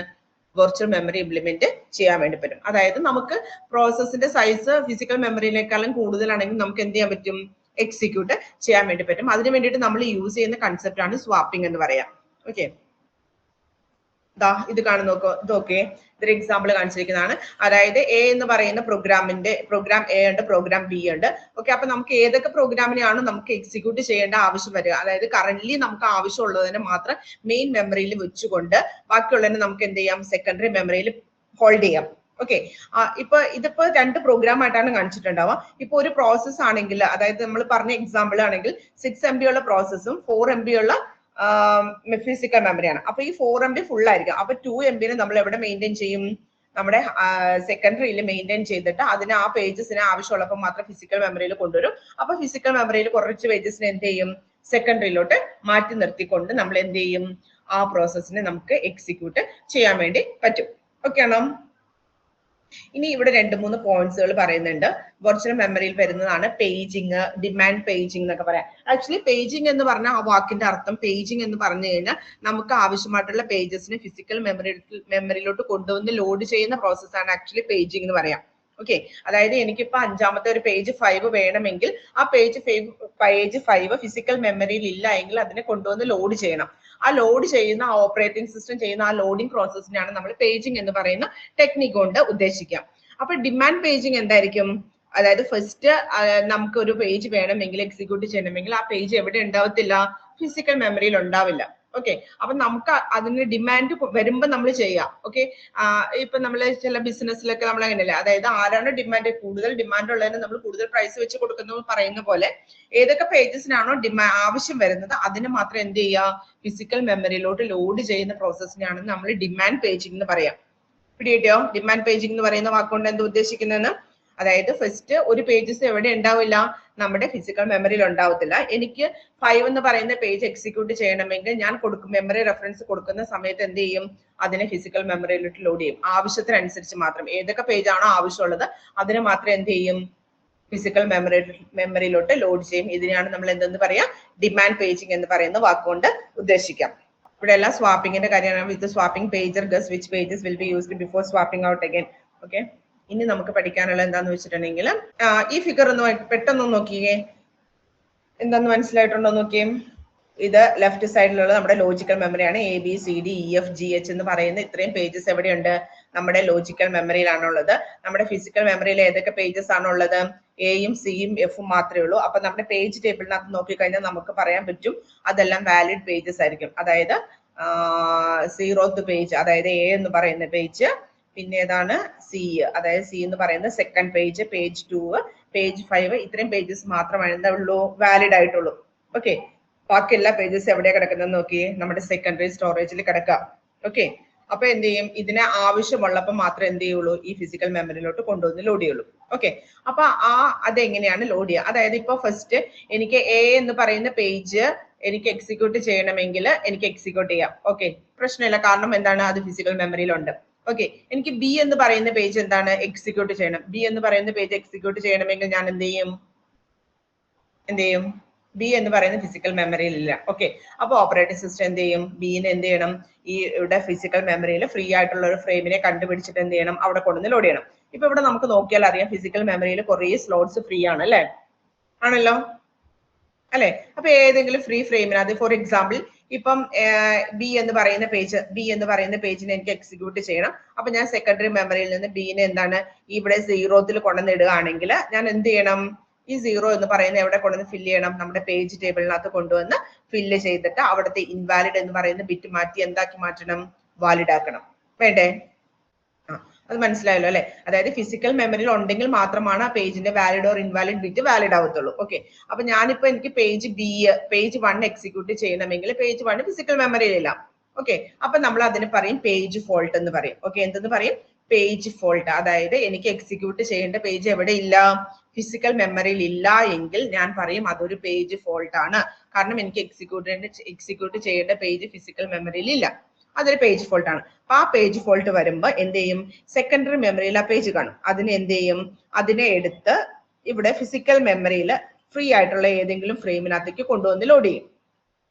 വെർച്വൽ മെമ്മറി ഇംപ്ലിമെന്റ് ചെയ്യാൻ വേണ്ടി പറ്റും. അതായത് നമുക്ക് പ്രോസസ്സിന്റെ സൈസ് ഫിസിക്കൽ മെമ്മറിയിലേക്കാളും കൂടുതലാണെങ്കിൽ നമുക്ക് എന്ത് ചെയ്യാൻ പറ്റും, എക്സിക്യൂട്ട് ചെയ്യാൻ വേണ്ടി പറ്റും. അതിന് വേണ്ടിയിട്ട് നമ്മൾ യൂസ് ചെയ്യുന്ന കൺസെപ്റ്റ് ആണ് സ്വാപ്പിംഗ് എന്ന് പറയാം. ഓക്കെ, ഇത് കാണുന്ന നോക്കേ, ഇതൊരു എക്സാമ്പിൾ കാണിച്ചിരിക്കുന്നതാണ്. അതായത് എ എന്ന് പറയുന്ന പ്രോഗ്രാം എ ഉണ്ട്, പ്രോഗ്രാം ബി ഉണ്ട്. ഓക്കെ, അപ്പൊ നമുക്ക് ഏതൊക്കെ പ്രോഗ്രാമിനെയാണ് നമുക്ക് എക്സിക്യൂട്ട് ചെയ്യേണ്ട ആവശ്യം വരിക, അതായത് കറന്റ്ലി നമുക്ക് ആവശ്യമുള്ളതിനെ മാത്രം മെയിൻ മെമ്മറിയിൽ വെച്ചുകൊണ്ട് ബാക്കിയുള്ളതിനെ നമുക്ക് എന്ത് ചെയ്യാം, സെക്കൻഡറി മെമ്മറിയിൽ ഹോൾഡ് ചെയ്യാം. ഓക്കെ, ഇതിപ്പോ 2 പ്രോഗ്രാം ആയിട്ടാണ് കാണിച്ചിട്ടുണ്ടാവുക. ഇപ്പൊ ഒരു പ്രോസസ് ആണെങ്കിൽ, അതായത് നമ്മൾ പറഞ്ഞ എക്സാമ്പിൾ ആണെങ്കിൽ 6 MB ഉള്ള പ്രോസസ്സും 4 MB ഉള്ള ഫിസിക്കൽ മെമ്മറിയാണ്. അപ്പൊ ഈ 4 MB ഫുൾ ആയിരിക്കും. അപ്പൊ 2 MB നമ്മൾ എവിടെ മെയിൻറ്റെയിൻ ചെയ്യും, നമ്മുടെ സെക്കൻഡറിയിൽ മെയിൻറ്റെയിൻ ചെയ്തിട്ട് അതിന് ആ പേജസിന് ആവശ്യമുള്ളപ്പോൾ മാത്രം ഫിസിക്കൽ മെമ്മറിയിൽ കൊണ്ടുവരും. അപ്പൊ ഫിസിക്കൽ മെമ്മറിയിൽ കുറച്ച് പേജസിന് എന്ത് ചെയ്യും, സെക്കൻഡറിയിലോട്ട് മാറ്റി നിർത്തിക്കൊണ്ട് നമ്മൾ എന്ത് ചെയ്യും, ആ പ്രോസസ്സിനെ നമുക്ക് എക്സിക്യൂട്ട് ചെയ്യാൻ വേണ്ടി പറ്റും. ഓക്കെ ആണോ? ഇനി ഇവിടെ 2-3 പോയിന്റ്സുകൾ പറയുന്നുണ്ട്. വെർച്വൽ മെമ്മറിയിൽ വരുന്നതാണ് പേജിങ്, ഡിമാൻഡ് പേജിങ് എന്നൊക്കെ പറയാം. ആക്ച്വലി പേജിങ് എന്ന് പറഞ്ഞാൽ ആ വാക്കിന്റെ അർത്ഥം, പേജിങ് എന്ന് പറഞ്ഞു കഴിഞ്ഞാൽ നമുക്ക് ആവശ്യമായിട്ടുള്ള പേജസിന് ഫിസിക്കൽ മെമ്മറിയിലോട്ട് കൊണ്ടുവന്ന് ലോഡ് ചെയ്യുന്ന പ്രോസസ്സാണ് ആക്ച്വലി പേജിങ് എന്ന് പറയാം. ഓക്കെ, അതായത് എനിക്കിപ്പോ 5ാമത്തെ ഒരു പേജ് 5 വേണമെങ്കിൽ ആ പേജ് 5 ഫിസിക്കൽ മെമ്മറിയിൽ ഇല്ല എങ്കിൽ അതിനെ കൊണ്ടുവന്ന് ലോഡ് ചെയ്യണം. ആ ലോഡ് ചെയ്യുന്ന ആ ഓപ്പറേറ്റിംഗ് സിസ്റ്റം ചെയ്യുന്ന ആ ലോഡിംഗ് പ്രോസസ്സിനാണ് നമ്മൾ പേജിങ് എന്ന് പറയുന്ന ടെക്നിക് കൊണ്ട് ഉദ്ദേശിക്കാം. അപ്പൊ ഡിമാൻഡ് പേജിങ് എന്തായിരിക്കും, അതായത് ഫസ്റ്റ് നമുക്ക് ഒരു പേജ് വേണമെങ്കിൽ എക്സിക്യൂട്ട് ചെയ്യണമെങ്കിൽ ആ പേജ് എവിടെ ഉണ്ടാവത്തില്ല, ഫിസിക്കൽ മെമ്മറിയിൽ ഉണ്ടാവില്ല. ഓക്കെ, അപ്പൊ നമുക്ക് അതിന് ഡിമാൻഡ് വരുമ്പോ നമ്മൾ ചെയ്യാം. ഓക്കെ, ഇപ്പൊ നമ്മള് ചില ബിസിനസ്സിലൊക്കെ നമ്മൾ അങ്ങനെയല്ലേ, അതായത് ആരാണ് കൂടുതൽ ഡിമാൻഡ് ഉള്ളതിന് നമ്മൾ കൂടുതൽ പ്രൈസ് വെച്ച് കൊടുക്കുന്നു പറയുന്ന പോലെ ഏതൊക്കെ പേജസിനാണോ ആവശ്യം വരുന്നത് അതിന് മാത്രം എന്ത് ചെയ്യുക, ഫിസിക്കൽ മെമ്മറിയിലോട്ട് ലോഡ് ചെയ്യുന്ന പ്രോസസ്സിനാണ് നമ്മൾ ഡിമാൻഡ് പേജിംഗ് എന്ന് പറയാം. പിടികിട്ടിയോ? ഡിമാൻഡ് പേജിംഗ് എന്ന് പറയുന്ന വാക്കുകൊണ്ട് എന്താ ഉദ്ദേശിക്കുന്നതെന്ന്? അതായത് ഫസ്റ്റ് ഒരു പേജസ് എവിടെ ഉണ്ടാവില്ല, നമ്മുടെ ഫിസിക്കൽ മെമ്മറിയിൽ ഉണ്ടാവത്തില്ല. എനിക്ക് 5 എന്ന് പറയുന്ന പേജ് എക്സിക്യൂട്ട് ചെയ്യണമെങ്കിൽ ഞാൻ മെമ്മറി റെഫറൻസ് കൊടുക്കുന്ന സമയത്ത് എന്ത് ചെയ്യും, അതിനെ ഫിസിക്കൽ മെമ്മറിയിലോട്ട് ലോഡ് ചെയ്യും. ആവശ്യത്തിനനുസരിച്ച് മാത്രം ഏതൊക്കെ പേജാണോ ആവശ്യമുള്ളത് അതിന് മാത്രം എന്ത് ചെയ്യും, ഫിസിക്കൽ മെമ്മറിയിലോട്ട് ലോഡ് ചെയ്യും. ഇതിനെയാണ് നമ്മൾ എന്തെന്ന് പറയാം, ഡിമാൻഡ് പേജിംഗ് എന്ന് പറയുന്ന വാക്കുകൊണ്ട് ഉദ്ദേശിക്കാം. ഇവിടെ എല്ലാം സ്വാപ്പിംഗിന്റെ കാര്യമാണ്. With swapping pager guess which pages will be used before swapping out again. Okay, ഇനി നമുക്ക് പഠിക്കാനുള്ള എന്താന്ന് വെച്ചിട്ടുണ്ടെങ്കിൽ ഈ ഫിഗർ ഒന്ന് പെട്ടെന്ന് നോക്കിയേ, എന്താന്ന് മനസ്സിലായിട്ടുണ്ടോ നോക്കിയേ. ഇത് ലെഫ്റ്റ് സൈഡിലുള്ള നമ്മുടെ ലോജിക്കൽ മെമ്മറിയാണ്. ABCDEFGH എന്ന് പറയുന്ന ഇത്രയും പേജസ് എവിടെയുണ്ട്, നമ്മുടെ ലോജിക്കൽ മെമ്മറിയിലാണുള്ളത്. നമ്മുടെ ഫിസിക്കൽ മെമ്മറിയിൽ ഏതൊക്കെ പേജസ് ആണുള്ളത്, എയും സിയും എഫും മാത്രമേ ഉള്ളൂ. അപ്പൊ നമ്മുടെ പേജ് ടേബിളിനകത്ത് നോക്കിക്കഴിഞ്ഞാൽ നമുക്ക് പറയാൻ പറ്റും അതെല്ലാം വാലിഡ് പേജസ് ആയിരിക്കും. അതായത് 0th പേജ്, അതായത് എ എന്ന് പറയുന്ന പേജ്, പിന്നെ ഏതാണ് സി, അതായത് സി എന്ന് പറയുന്ന സെക്കൻഡ് പേജ്, പേജ് 2, പേജ് 5, ഇത്രയും പേജസ് മാത്രമാണ് എന്താ ഉള്ളൂ, വാലിഡ് ആയിട്ടുള്ളൂ. ഓക്കെ, ബാക്കി എല്ലാ പേജസ് എവിടെയാ കിടക്കുന്നത് നോക്കിയേ, നമ്മുടെ സെക്കൻഡറി സ്റ്റോറേജിൽ കിടക്കാം. ഓക്കെ, അപ്പൊ എന്ത് ചെയ്യും, ഇതിനെ ആവശ്യമുള്ളപ്പോൾ മാത്രമേ എന്ത് ചെയ്യുള്ളൂ, ഈ ഫിസിക്കൽ മെമ്മറിയിലോട്ട് കൊണ്ടുവന്ന് ലോഡ് ചെയ്യുള്ളൂ. ഓക്കെ, അപ്പൊ അതെങ്ങനെയാണ് ലോഡ് ചെയ്യുക, അതായത് ഇപ്പൊ ഫസ്റ്റ് എനിക്ക് എ എന്ന് പറയുന്ന പേജ് എനിക്ക് എക്സിക്യൂട്ട് ചെയ്യണമെങ്കിൽ എനിക്ക് എക്സിക്യൂട്ട് ചെയ്യാം. ഓക്കെ, പ്രശ്നമില്ല, കാരണം എന്താണ്, അത് ഫിസിക്കൽ മെമ്മറിയിലുണ്ട്. ഓക്കെ, എനിക്ക് ബി എന്ന് പറയുന്ന പേജ് എന്താണ് എക്സിക്യൂട്ട് ചെയ്യണം. ബി എന്ന് പറയുന്ന പേജ് എക്സിക്യൂട്ട് ചെയ്യണമെങ്കിൽ ഞാൻ എന്ത് ചെയ്യും? ബി എന്ന് പറയുന്ന ഫിസിക്കൽ മെമ്മറിയിൽ ഇല്ല. ഓക്കെ, അപ്പൊ ഓപ്പറേറ്റിംഗ് സിസ്റ്റം എന്ത് ചെയ്യും? ബിനെ എന്ത് ചെയ്യണം? ഈ ഇവിടെ ഫിസിക്കൽ മെമ്മറിയിൽ ഫ്രീ ആയിട്ടുള്ള ഒരു ഫ്രെയിമിനെ കണ്ടുപിടിച്ചിട്ട് എന്ത് ചെയ്യണം? അവിടെ കൊണ്ടുവന്ന് ലോഡ് ചെയ്യണം. ഇപ്പൊ ഇവിടെ നമുക്ക് നോക്കിയാൽ അറിയാം ഫിസിക്കൽ മെമ്മറിയിൽ കുറേ സ്ലോട്ട്സ് ഫ്രീ ആണ് അല്ലെ? ആണല്ലോ അല്ലെ? അപ്പൊ ഏതെങ്കിലും ഫ്രീ ഫ്രെയിമിനകത്ത് ഫോർ എക്സാമ്പിൾ ഇപ്പം ബി എന്ന് പറയുന്ന പേജിനെ എനിക്ക് എക്സിക്യൂട്ട് ചെയ്യണം. അപ്പൊ ഞാൻ സെക്കൻഡറി മെമ്മറിയിൽ നിന്ന് ബിനെ എന്താണ് ഇവിടെ 0ത്തിൽ കൊണ്ടുവന്നിടുകയാണെങ്കിൽ ഞാൻ എന്ത് ചെയ്യണം? ഈ 0 എന്ന് പറയുന്ന എവിടെ കൊണ്ടുവന്ന് ഫില്ല് ചെയ്യണം? നമ്മുടെ പേജ് ടേബിളിനകത്ത് കൊണ്ടുവന്ന് ഫില്ല് ചെയ്തിട്ട് അവിടുത്തെ ഇൻവാലിഡ് എന്ന് പറയുന്ന ബിറ്റ് മാറ്റി എന്താക്കി മാറ്റണം? വാലിഡ് ആക്കണം. വേണ്ടേ? അത് മനസ്സിലായല്ലോ അല്ലെ? അതായത് ഫിസിക്കൽ മെമ്മറിയിൽ ഉണ്ടെങ്കിൽ മാത്രമാണ് ആ പേജിന്റെ valid or invalid bit valid ആവത്തുള്ളൂ. ഓക്കെ, അപ്പൊ ഞാനിപ്പോ എനിക്ക് പേജ് 1 എക്സിക്യൂട്ട് ചെയ്യണമെങ്കിൽ പേജ് 1 ഫിസിക്കൽ മെമ്മറിയിലില്ല. ഓക്കെ, അപ്പൊ നമ്മൾ അതിന് പറയും പേജ് ഫോൾട്ട് എന്ന് പറയും. ഓക്കെ, എന്തെന്ന് പറയും? Page fault. അതായത് എനിക്ക് എക്സിക്യൂട്ട് ചെയ്യേണ്ട പേജ് എവിടെ ഇല്ല? ഫിസിക്കൽ മെമ്മറിയിൽ ഇല്ല എങ്കിൽ ഞാൻ പറയും അതൊരു പേജ് ഫോൾട്ട് ആണ്. കാരണം എനിക്ക് എക്സിക്യൂട്ട് ചെയ്യേണ്ട പേജ് ഫിസിക്കൽ മെമ്മറിയിൽ ഇല്ല. അതൊരു പേജ് ഫോൾട്ട് ആണ്. അപ്പൊ ആ പേജ് ഫോൾട്ട് വരുമ്പോ എന്ത് ചെയ്യും? സെക്കൻഡറി മെമ്മറിയിൽ ആ പേജ് കാണും. അതിനെ എന്ത് ചെയ്യും? അതിനെ എടുത്ത് ഇവിടെ ഫിസിക്കൽ മെമ്മറിയിൽ ഫ്രീ ആയിട്ടുള്ള ഏതെങ്കിലും ഫ്രെയിമിനകത്തേക്ക് കൊണ്ടുവന്ന് ലോഡ് ചെയ്യും.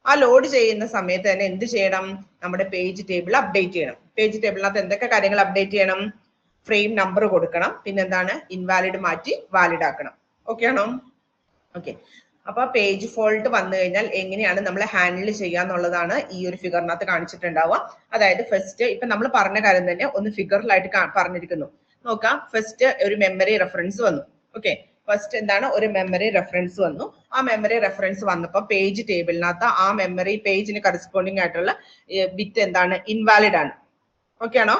ആ ലോഡ് ചെയ്യുന്ന സമയത്ത് തന്നെ എന്ത് ചെയ്യണം? നമ്മുടെ പേജ് ടേബിൾ അപ്ഡേറ്റ് ചെയ്യണം. പേജ് ടേബിളിനകത്ത് എന്തൊക്കെ കാര്യങ്ങൾ അപ്ഡേറ്റ് ചെയ്യണം? ഫ്രെയിം നമ്പർ കൊടുക്കണം, പിന്നെന്താണ്? ഇൻവാലിഡ് മാറ്റി വാലിഡ് ആക്കണം. ഓക്കെ ആണോ? ഓക്കെ, അപ്പൊ പേജ് ഫോൾട്ട് വന്നു കഴിഞ്ഞാൽ എങ്ങനെയാണ് നമ്മൾ ഹാൻഡിൽ ചെയ്യാന്നുള്ളതാണ് ഈ ഒരു ഫിഗറിനകത്ത് കാണിച്ചിട്ടുണ്ടാവുക. അതായത് ഫസ്റ്റ് ഇപ്പൊ നമ്മൾ പറഞ്ഞ കാര്യം തന്നെ ഒന്ന് ഫിഗറിലായിട്ട് പറഞ്ഞിരിക്കുന്നു. നോക്കാം, ഫസ്റ്റ് ഒരു മെമ്മറി റെഫറൻസ് വന്നു. ഓക്കെ, ഫസ്റ്റ് എന്താണ്? ഒരു മെമ്മറി റെഫറൻസ് വന്നു. ആ മെമ്മറി റെഫറൻസ് വന്നപ്പോൾ പേജ് ടേബിളിനകത്ത് ആ മെമ്മറി പേജിന് കറസ്പോണ്ടിങ് ആയിട്ടുള്ള ബിറ്റ് എന്താണ്? ഇൻവാലിഡ് ആണ്. ഓക്കെ ആണോ?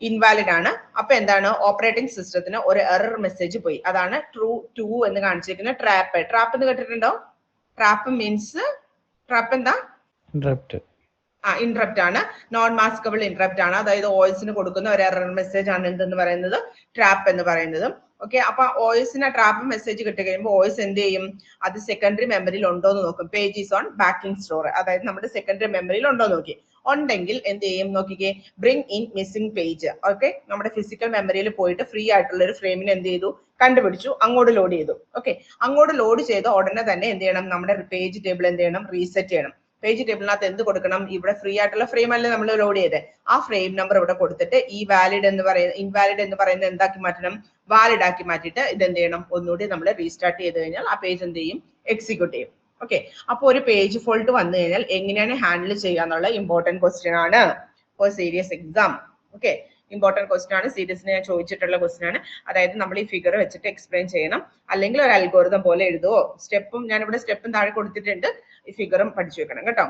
ഇൻവാലിഡ് ആണ്. അപ്പൊ എന്താണ്? ഓപ്പറേറ്റിംഗ് സിസ്റ്റത്തിന് ഒരു എറർ മെസ്സേജ് പോയി. അതാണ് ട്രൂ എന്ന് കാണിച്ചിരിക്കുന്ന ട്രാപ്പ്. ട്രാപ്പ് എന്ന് കേട്ടിട്ടുണ്ടോ? ട്രാപ്പ് മീൻസ് ട്രാപ്പ് എന്താ? ഇൻട്രപ്റ്റ് ആണ്. നോൺ മാസ്കബിൾ ഇൻട്രപ്റ്റ് ആണ്. അതായത് ഓയിസിന് കൊടുക്കുന്ന ഒരു എറർ മെസ്സേജ് ആണ് എന്തെന്ന് പറയുന്നത്? ട്രാപ്പ് എന്ന് പറയുന്നത്. ഓക്കെ, അപ്പൊ ഓയിസിന് ട്രാപ്പ് മെസ്സേജ് കിട്ടി കഴിയുമ്പോൾ ഓയിസ് എന്ത് ചെയ്യും? അത് സെക്കൻഡറി മെമ്മറിയിൽ ഉണ്ടോ എന്ന് നോക്കും. Page is on backing store. അതായത് നമ്മുടെ സെക്കൻഡറി മെമ്മറിയിൽ ഉണ്ടോ നോക്കി. ഉണ്ടെങ്കിൽ എന്ത് ചെയ്യും? നോക്കിക്കേ, bring in missing page. Okay, നമ്മുടെ ഫിസിക്കൽ മെമ്മറിയിൽ പോയിട്ട് ഫ്രീ ആയിട്ടുള്ള ഒരു ഫ്രെയിമിന് എന്ത് ചെയ്തു? കണ്ടുപിടിച്ചു, അങ്ങോട്ട് ലോഡ് ചെയ്തു. ഓക്കെ, അങ്ങോട്ട് ലോഡ് ചെയ്ത ഉടനെ തന്നെ എന്ത് ചെയ്യണം? നമ്മുടെ പേജ് ടേബിൾ എന്ത് ചെയ്യണം? റീസെറ്റ് ചെയ്യണം. പേജ് ടേബിളിനകത്ത് എന്ത് കൊടുക്കണം? ഇവിടെ ഫ്രീ ആയിട്ടുള്ള ഫ്രെയിം അല്ലേ നമ്മൾ ലോഡ് ചെയ്തത്. ആ ഫ്രെയിം നമ്പർ ഇവിടെ കൊടുത്തിട്ട് ഈ ഇൻവാലിഡ് എന്ന് പറയുന്നത് എന്താക്കി മാറ്റണം? വാലിഡ് ആക്കി മാറ്റിയിട്ട് ഇത് എന്ത് ചെയ്യണം? ഒന്നുകൂടി നമ്മൾ റീസ്റ്റാർട്ട് ചെയ്ത് കഴിഞ്ഞാൽ ആ പേജ് എന്ത് ചെയ്യും? എക്സിക്യൂട്ട് ചെയ്യും. ഓക്കെ, അപ്പൊ ഒരു പേജ് ഫോൾട്ട് വന്നു കഴിഞ്ഞാൽ എങ്ങനെയാണ് ഹാൻഡിൽ ചെയ്യാന്നുള്ള ഇമ്പോർട്ടന്റ് ക്വസ്റ്റ്യൻ ആണ് for series exam. Okay, important question ആണ്. സീരിയസിന് ഞാൻ ചോദിച്ചിട്ടുള്ള ക്വസ്റ്റ്യൻ ആണ്. അതായത് നമ്മൾ ഈ ഫിഗർ വെച്ചിട്ട് എക്സ്പ്ലെയിൻ ചെയ്യണം, അല്ലെങ്കിൽ ഒരു അൽഗോരിതം പോലെ എഴുതുവോ. ഞാനിവിടെ സ്റ്റെപ്പും താഴെ കൊടുത്തിട്ടുണ്ട്, ഈ ഫിഗറും പഠിച്ചു വെക്കണം കേട്ടോ.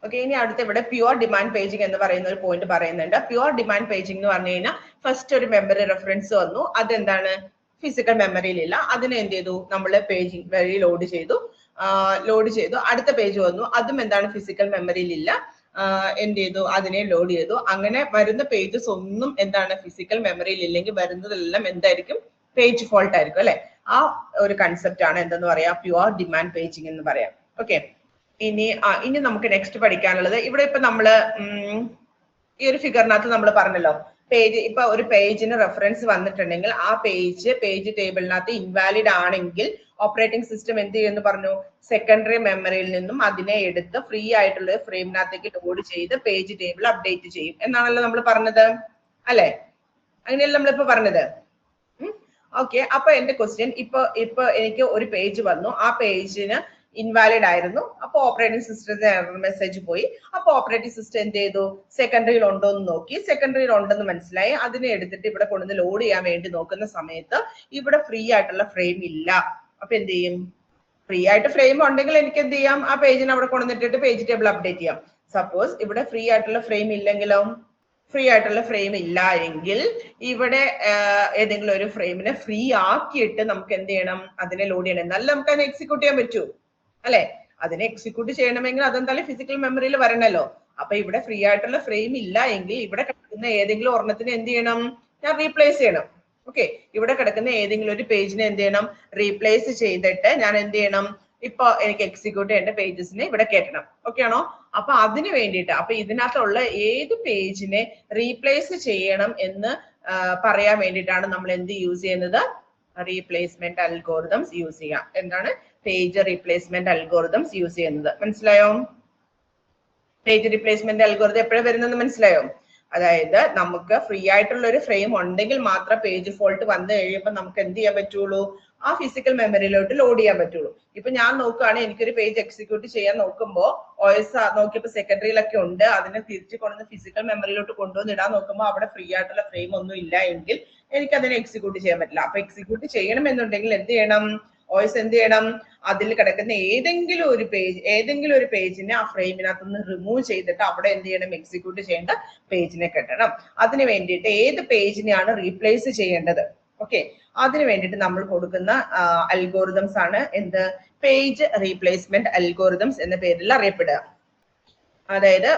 ഓക്കെ, ഇനി അടുത്ത ഇവിടെ പ്യുവർ ഡിമാൻഡ് പേജിംഗ് എന്ന് പറയുന്ന ഒരു പോയിന്റ് പറയുന്നുണ്ട്. പ്യുവർ ഡിമാൻഡ് പേജിംഗ് എന്ന് പറഞ്ഞു കഴിഞ്ഞാൽ ഫസ്റ്റ് ഒരു മെമ്മറി റെഫറൻസ് വന്നു. അതെന്താണ്? ഫിസിക്കൽ മെമ്മറിയിൽ ഇല്ല. അതിനെ എന്ത് ചെയ്തു? നമ്മൾ പേജിംഗ് വഴി ലോഡ് ചെയ്തു. അടുത്ത പേജ് വന്നു, അതും എന്താണ്? ഫിസിക്കൽ മെമ്മറിയിൽ ഇല്ല. എന്ത് ചെയ്തു? അതിനെ ലോഡ് ചെയ്തു. അങ്ങനെ വരുന്ന പേജസ് ഒന്നും എന്താണ്? ഫിസിക്കൽ മെമ്മറിയിൽ ഇല്ലെങ്കിൽ വരുന്നതെല്ലാം എന്തായിരിക്കും? പേജ് ഫോൾട്ട് ആയിരിക്കും അല്ലെ? ആ ഒരു കൺസെപ്റ്റ് ആണ് എന്തെന്ന് പറയാം? പ്യുവർ ഡിമാൻഡ് പേജിംഗ് എന്ന് പറയാം. ഓക്കെ, ഇനി നമുക്ക് നെക്സ്റ്റ് പഠിക്കാനുള്ളത് ഇവിടെ ഇപ്പൊ നമ്മള് ഈ ഒരു ഫിഗറിനകത്ത് നമ്മൾ പറഞ്ഞല്ലോ, ഇപ്പൊ ഒരു പേജിന് റെഫറൻസ് വന്നിട്ടുണ്ടെങ്കിൽ ആ പേജ് ടേബിളിനകത്ത് ഇൻവാലിഡ് ആണെങ്കിൽ ഓപ്പറേറ്റിംഗ് സിസ്റ്റം എന്ത് ചെയ്യുമെന്ന് പറഞ്ഞു? സെക്കൻഡറി മെമ്മറിയിൽ നിന്നും അതിനെ എടുത്ത് ഫ്രീ ആയിട്ടുള്ള ഫ്രെയിമിനകത്തേക്ക് ലോഡ് ചെയ്ത് പേജ് ടേബിൾ അപ്ഡേറ്റ് ചെയ്യും എന്നാണല്ലോ നമ്മൾ പറഞ്ഞത് അല്ലെ? അങ്ങനെയല്ല നമ്മളിപ്പോ പറഞ്ഞത്. ഓക്കെ, അപ്പൊ എന്റെ ക്വസ്റ്റ്യൻ, ഇപ്പൊ എനിക്ക് ഒരു പേജ് വന്നു, ആ പേജിന് ഇൻവാലിഡ് ആയിരുന്നു. അപ്പൊ ഓപ്പറേറ്റിംഗ് സിസ്റ്റത്തിന് എറർ മെസ്സേജ് പോയി. അപ്പൊ ഓപ്പറേറ്റിംഗ് സിസ്റ്റം എന്ത് ചെയ്തു? സെക്കൻഡറിയിൽ ഉണ്ടോ എന്ന് നോക്കി. സെക്കൻഡറിയിൽ ഉണ്ടെന്ന് മനസ്സിലായി. അതിനെ എടുത്തിട്ട് ഇവിടെ കൊണ്ടുവന്ന് ലോഡ് ചെയ്യാൻ വേണ്ടി നോക്കുന്ന സമയത്ത് ഇവിടെ ഫ്രീ ആയിട്ടുള്ള ഫ്രെയിം ഇല്ല. അപ്പൊ എന്ത് ചെയ്യും? ഫ്രീ ആയിട്ട് ഫ്രെയിം ഉണ്ടെങ്കിൽ എനിക്ക് എന്ത് ചെയ്യാം? ആ പേജിന് അവിടെ കൊണ്ടുവന്നിട്ട് പേജ് ടേബിൾ അപ്ഡേറ്റ് ചെയ്യാം. സപ്പോസ് ഇവിടെ ഫ്രീ ആയിട്ടുള്ള ഫ്രെയിം ഇല്ലെങ്കിലോ? ഫ്രീ ആയിട്ടുള്ള ഫ്രെയിം ഇല്ല എങ്കിൽ ഇവിടെ ഏതെങ്കിലും ഒരു ഫ്രെയിമിനെ ഫ്രീ ആക്കിയിട്ട് നമുക്ക് എന്ത് ചെയ്യണം? അതിനെ ലോഡ് ചെയ്യണം. എന്നാലും നമുക്ക് അതിനെ എക്സിക്യൂട്ട് ചെയ്യാൻ പറ്റൂ അല്ലെ? അതിനെ എക്സിക്യൂട്ട് ചെയ്യണമെങ്കിൽ അതെന്തായാലും ഫിസിക്കൽ മെമ്മറിയിൽ വരണല്ലോ. അപ്പൊ ഇവിടെ ഫ്രീ ആയിട്ടുള്ള ഫ്രെയിം ഇല്ല എങ്കിൽ ഇവിടെ കിടക്കുന്ന ഏതെങ്കിലും ഒരെണ്ണത്തിന് എന്ത് ചെയ്യണം? ഞാൻ റീപ്ലേസ് ചെയ്യണം. ഓക്കെ, ഇവിടെ കിടക്കുന്ന ഏതെങ്കിലും ഒരു പേജിനെ എന്ത് ചെയ്യണം? റീപ്ലേസ് ചെയ്തിട്ട് ഞാൻ എന്ത് ചെയ്യണം? ഇപ്പൊ എനിക്ക് എക്സിക്യൂട്ട് ചെയ്യേണ്ട പേജസിനെ ഇവിടെ കയറ്റണം. ഓക്കെ ആണോ? അപ്പൊ അതിന് വേണ്ടിയിട്ട് അപ്പൊ ഇതിനകത്തുള്ള ഏത് പേജിനെ റീപ്ലേസ് ചെയ്യണം എന്ന് പറയാൻ വേണ്ടിയിട്ടാണ് നമ്മൾ എന്ത് യൂസ് ചെയ്യുന്നത്? റീപ്ലേസ്മെന്റ് അൽഗോരിതംസ് യൂസ് ചെയ്യാം. എന്താണ് പേജ് റീപ്ലേസ്മെന്റ് അൽഗോരിതംസ് യൂസ് ചെയ്യുന്നത്? മനസ്സിലായോ? പേജ് റീപ്ലേസ്മെന്റ് അൽഗോരിതം എപ്പോഴും വരുന്നത് മനസ്സിലായോ? അതായത് നമുക്ക് ഫ്രീ ആയിട്ടുള്ള ഒരു ഫ്രെയിം ഉണ്ടെങ്കിൽ മാത്രം പേജ് ഫോൾട്ട് വന്നു കഴിയുമ്പോൾ നമുക്ക് എന്ത് ചെയ്യാൻ പറ്റുള്ളൂ? ആ ഫിസിക്കൽ മെമ്മറിയിലോട്ട് ലോഡ് ചെയ്യാൻ പറ്റുള്ളൂ. ഇപ്പൊ ഞാൻ നോക്കുകയാണെങ്കിൽ എനിക്കൊരു പേജ് എക്സിക്യൂട്ട് ചെയ്യാൻ നോക്കുമ്പോൾ OS നോക്കിയപ്പോൾ സെക്കൻഡറിയിലൊക്കെ ഉണ്ട്, അതിനെ തിരിച്ച് കൊണ്ടുവന്ന് ഫിസിക്കൽ മെമ്മറിയിലോട്ട് കൊണ്ടുവന്ന് ഇടാൻ നോക്കുമ്പോൾ അവിടെ ഫ്രീ ആയിട്ടുള്ള ഫ്രെയിം ഒന്നും ഇല്ല എങ്കിൽ എനിക്ക് അതിനെ എക്സിക്യൂട്ട് ചെയ്യാൻ പറ്റില്ല. അപ്പൊ എക്സിക്യൂട്ട് ചെയ്യണമെന്നുണ്ടെങ്കിൽ എന്ത് ചെയ്യണം? OS എന്ത് ചെയ്യണം? അതിൽ കിടക്കുന്ന ഏതെങ്കിലും ഒരു പേജിനെ ആ ഫ്രെയിമിനകത്ത് നിന്ന് റിമൂവ് ചെയ്തിട്ട് അവിടെ എന്ത് ചെയ്യണം? എക്സിക്യൂട്ട് ചെയ്യേണ്ട പേജിനെ കെട്ടണം. അതിന് വേണ്ടിയിട്ട് ഏത് പേജിനെയാണ് റീപ്ലേസ് ചെയ്യേണ്ടത്? ഓക്കെ, അതിന് വേണ്ടിയിട്ട് നമ്മൾ കൊടുക്കുന്ന അൽഗോരിതംസ് ആണ് എന്ത്? പേജ് റീപ്ലേസ്മെന്റ് അൽഗോരിതംസ് എന്ന പേരിൽ അറിയപ്പെടുക. അതായത്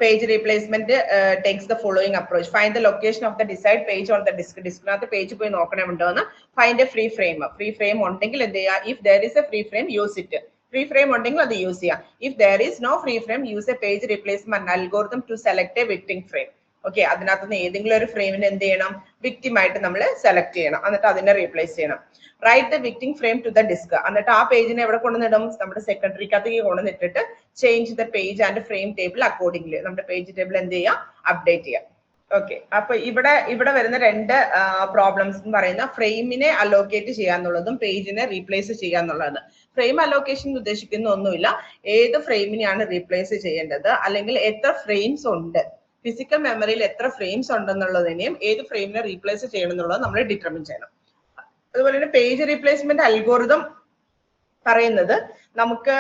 page replacement takes the following approach. Find the location of the desired page on the ഡിസ്കിനകത്ത് പേജ് പോയി നോക്കണമുണ്ടോ എന്ന്. ഫൈൻഡ് എ ഫ്രീ ഫ്രെയിം ഉണ്ടെങ്കിൽ എന്ത് ചെയ്യുക? If there is a free frame use it. Free frame ഉണ്ടെങ്കിൽ അത് യൂസ് ചെയ്യാം. If there is no free frame use a page replacement algorithm to select a victim frame. Okay, അതിനകത്തുനിന്ന് ഏതെങ്കിലും ഒരു ഫ്രെയിമിന് എന്ത് ചെയ്യണം? വിക്ടിം ആയിട്ട് നമ്മൾ സെലക്ട് ചെയ്യണം, എന്നിട്ട് അതിനെ റീപ്ലേസ് ചെയ്യണം. Write the victim frame to the disk. എന്നിട്ട് ആ പേജിനെ എവിടെ കൊണ്ടുവന്നിടും? നമ്മുടെ സെക്കൻഡറിക്കകത്തേക്ക് കൊണ്ടുവന്നിട്ടിട്ട് change the page and frame table accordingly. നമ്മുടെ പേജ് ടേബിൾ എന്ത് ചെയ്യാം? അപ്ഡേറ്റ് ചെയ്യാം. ഓക്കെ, അപ്പൊ ഇവിടെ വരുന്ന രണ്ട് പ്രോബ്ലംസ് എന്ന് പറയുന്ന ഫ്രെയിമിനെ അലോക്കേറ്റ് ചെയ്യാന്നുള്ളതും പേജിനെ റീപ്ലേസ് ചെയ്യാന്നുള്ളത്. ഫ്രെയിം അലോക്കേഷൻ ഉദ്ദേശിക്കുന്ന ഒന്നുമില്ല, ഏത് ഫ്രെയിമിനെയാണ് റീപ്ലേസ് ചെയ്യേണ്ടത്, അല്ലെങ്കിൽ എത്ര ഫ്രെയിംസ് ഉണ്ട്, ഫിസിക്കൽ മെമ്മറിയിൽ എത്ര ഫ്രെയിംസ് ഉണ്ടെന്നുള്ളതിനെയും ഏത് ഫ്രെയിമിനെ റീപ്ലേസ് ചെയ്യണം എന്നുള്ളത് നമ്മൾ ഡിറ്റർമിൻ ചെയ്യണം. അതുപോലെ തന്നെ പേജ് റീപ്ലേസ്മെന്റ് അൽഗോരിതം പറയുന്നത് നമുക്ക്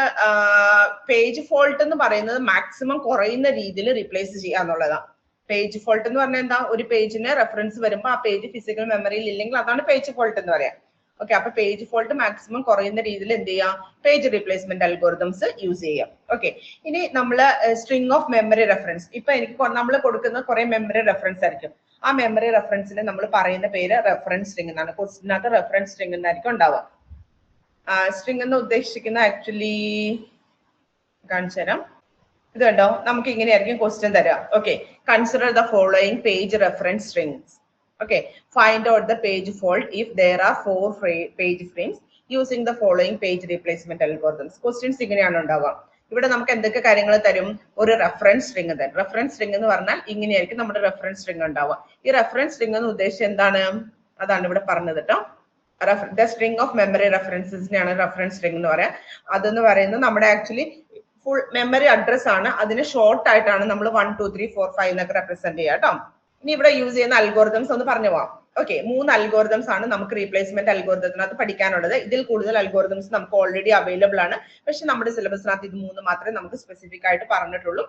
പേജ് ഫോൾട്ട് എന്ന് പറയുന്നത് മാക്സിമം കുറയുന്ന രീതിയിൽ റീപ്ലേസ് ചെയ്യുക എന്നുള്ളതാണ്. പേജ് ഫോൾട്ട് എന്ന് പറഞ്ഞാൽ എന്താ? ഒരു പേജിന് റെഫറൻസ് വരുമ്പോൾ ആ പേജ് ഫിസിക്കൽ മെമ്മറിയിൽ ഇല്ലെങ്കിൽ അതാണ് പേജ് ഫോൾട്ട് എന്ന് പറയാം. ഓക്കെ, അപ്പൊ പേജ് ഫോൾട്ട് മാക്സിമം കുറയുന്ന രീതിയിൽ എന്ത് ചെയ്യാം? പേജ് റീപ്ലേസ്മെന്റ് അൽഗോരിതംസ് യൂസ് ചെയ്യാം. ഓക്കെ, ഇനി നമ്മൾ സ്ട്രിംഗ് ഓഫ് മെമ്മറി റെഫറൻസ്. ഇപ്പൊ എനിക്ക് നമ്മൾ കൊടുക്കുന്ന കുറെ മെമ്മറി റെഫറൻസ് ആയിരിക്കും. ആ മെമ്മറി റെഫറൻസിന് നമ്മൾ പറയുന്ന പേര് റെഫറൻസ് സ്ട്രിംഗ് എന്നാണ്. ക്വസ്റ്റിനകത്ത് റെഫറൻസ് സ്ട്രിംഗ് എന്നായിരിക്കും ഉണ്ടാവുക. സ്ട്രിംഗ് എന്ന് ഉദ്ദേശിക്കുന്ന ആക്ച്വലി കാണിച്ചു തരാം. ഇത് കണ്ടോ, നമുക്ക് ഇങ്ങനെയായിരിക്കും ക്വസ്റ്റ്യൻ തരാം. Okay, consider the following page reference strings. Okay, find out the page fault if there are 4 page frames using the following page replacement algorithms. Questions ഇങ്ങനെയാണ് ഉണ്ടാവുക. ഇവിടെ നമുക്ക് എന്തൊക്കെ കാര്യങ്ങൾ തരും? ഒരു റെഫറൻസ് സ്ട്രിംഗ് തരും. റെഫറൻസ് സ്ട്രിംഗ് എന്ന് പറഞ്ഞാൽ ഇങ്ങനെയായിരിക്കും നമ്മുടെ റെഫറൻസ് സ്ട്രിംഗ് ഉണ്ടാവുക. ഈ റെഫറൻസ് സ്ട്രിംഗ് എന്ന് ഉദ്ദേശിച്ചത് എന്താണ്? അതാണ് ഇവിടെ പറഞ്ഞത് കേട്ടോ. ദ സ്ട്രിംഗ് ഓഫ് മെമ്മറി റെഫറൻസസിനെയാണ് റെഫറൻസ് സ്ട്രിംഗ് എന്ന് പറയാം. അതെന്ന് പറയുന്നത് നമ്മുടെ ആക്ച്വലി ഫുൾ മെമ്മറി അഡ്രസ് ആണ്. അതിന് ഷോർട്ട് ആയിട്ടാണ് നമ്മൾ 1 2 3 4 5 എന്നൊക്കെ റെപ്രസെന്റ് ചെയ്യുക കേട്ടോ. ഇനി ഇവിടെ യൂസ് ചെയ്യുന്ന അൽഗോരിതംസ് ഒന്ന് പറഞ്ഞു പോവാം. ഓക്കെ, 3 അൽഗോരിതംസ് ആണ് നമുക്ക് റീപ്ലേസ്മെന്റ് അൽഗോരിതത്തിനകത്ത് പഠിക്കാനുള്ളത്. ഇതിൽ കൂടുതൽ അൽഗോരിതംസ് നമുക്ക് ഓൾറെഡി അവൈലബിൾ ആണ്. പക്ഷെ നമ്മുടെ സിലബസിനകത്ത് ഇത് 3 മാത്രമേ നമുക്ക് സ്പെസിഫിക് ആയിട്ട് പറഞ്ഞിട്ടുള്ളൂ.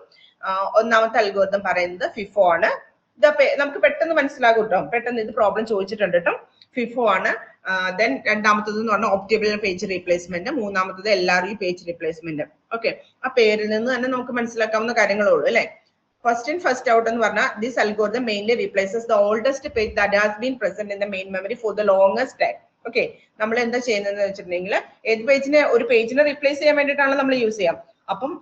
ഒന്നാമത്തെ അൽഗോരിതം പറയുന്നത് ഫിഫോ ആണ്. ഇത് നമുക്ക് പെട്ടെന്ന് മനസ്സിലാകും കേട്ടോ, പെട്ടെന്ന് ഇത് പ്രോബ്ലം ചോദിച്ചിട്ടുണ്ട് കേട്ടോ. ഫിഫോ ആണ്. ദെൻ രണ്ടാമത്തത് എന്ന് പറഞ്ഞാൽ ഒപ്റ്റിബിൾ പേജ് റീപ്ലേസ്മെന്റ്, മൂന്നാമത്തത് LRU പേജ് റീപ്ലേസ്മെന്റ്. ഓക്കെ, ആ പേരിൽ നിന്ന് തന്നെ നമുക്ക് മനസ്സിലാക്കാവുന്ന കാര്യങ്ങളേ ഉള്ളൂ അല്ലെ. First in first out എന്ന് പറഞ്ഞാൽ this algorithm mainly replaces the oldest page that has been present in the main memory for the longest time. Okay, നമ്മൾ എന്താ ചെയ്യുന്നതെന്ന് വെച്ചിട്ടുണ്ടെങ്കിൽ ഒരു പേജിനെ റീപ്ലേസ് ചെയ്യാൻ വേണ്ടിയിട്ടാണ് നമ്മൾ യൂസ് ചെയ്യാം. അപ്പം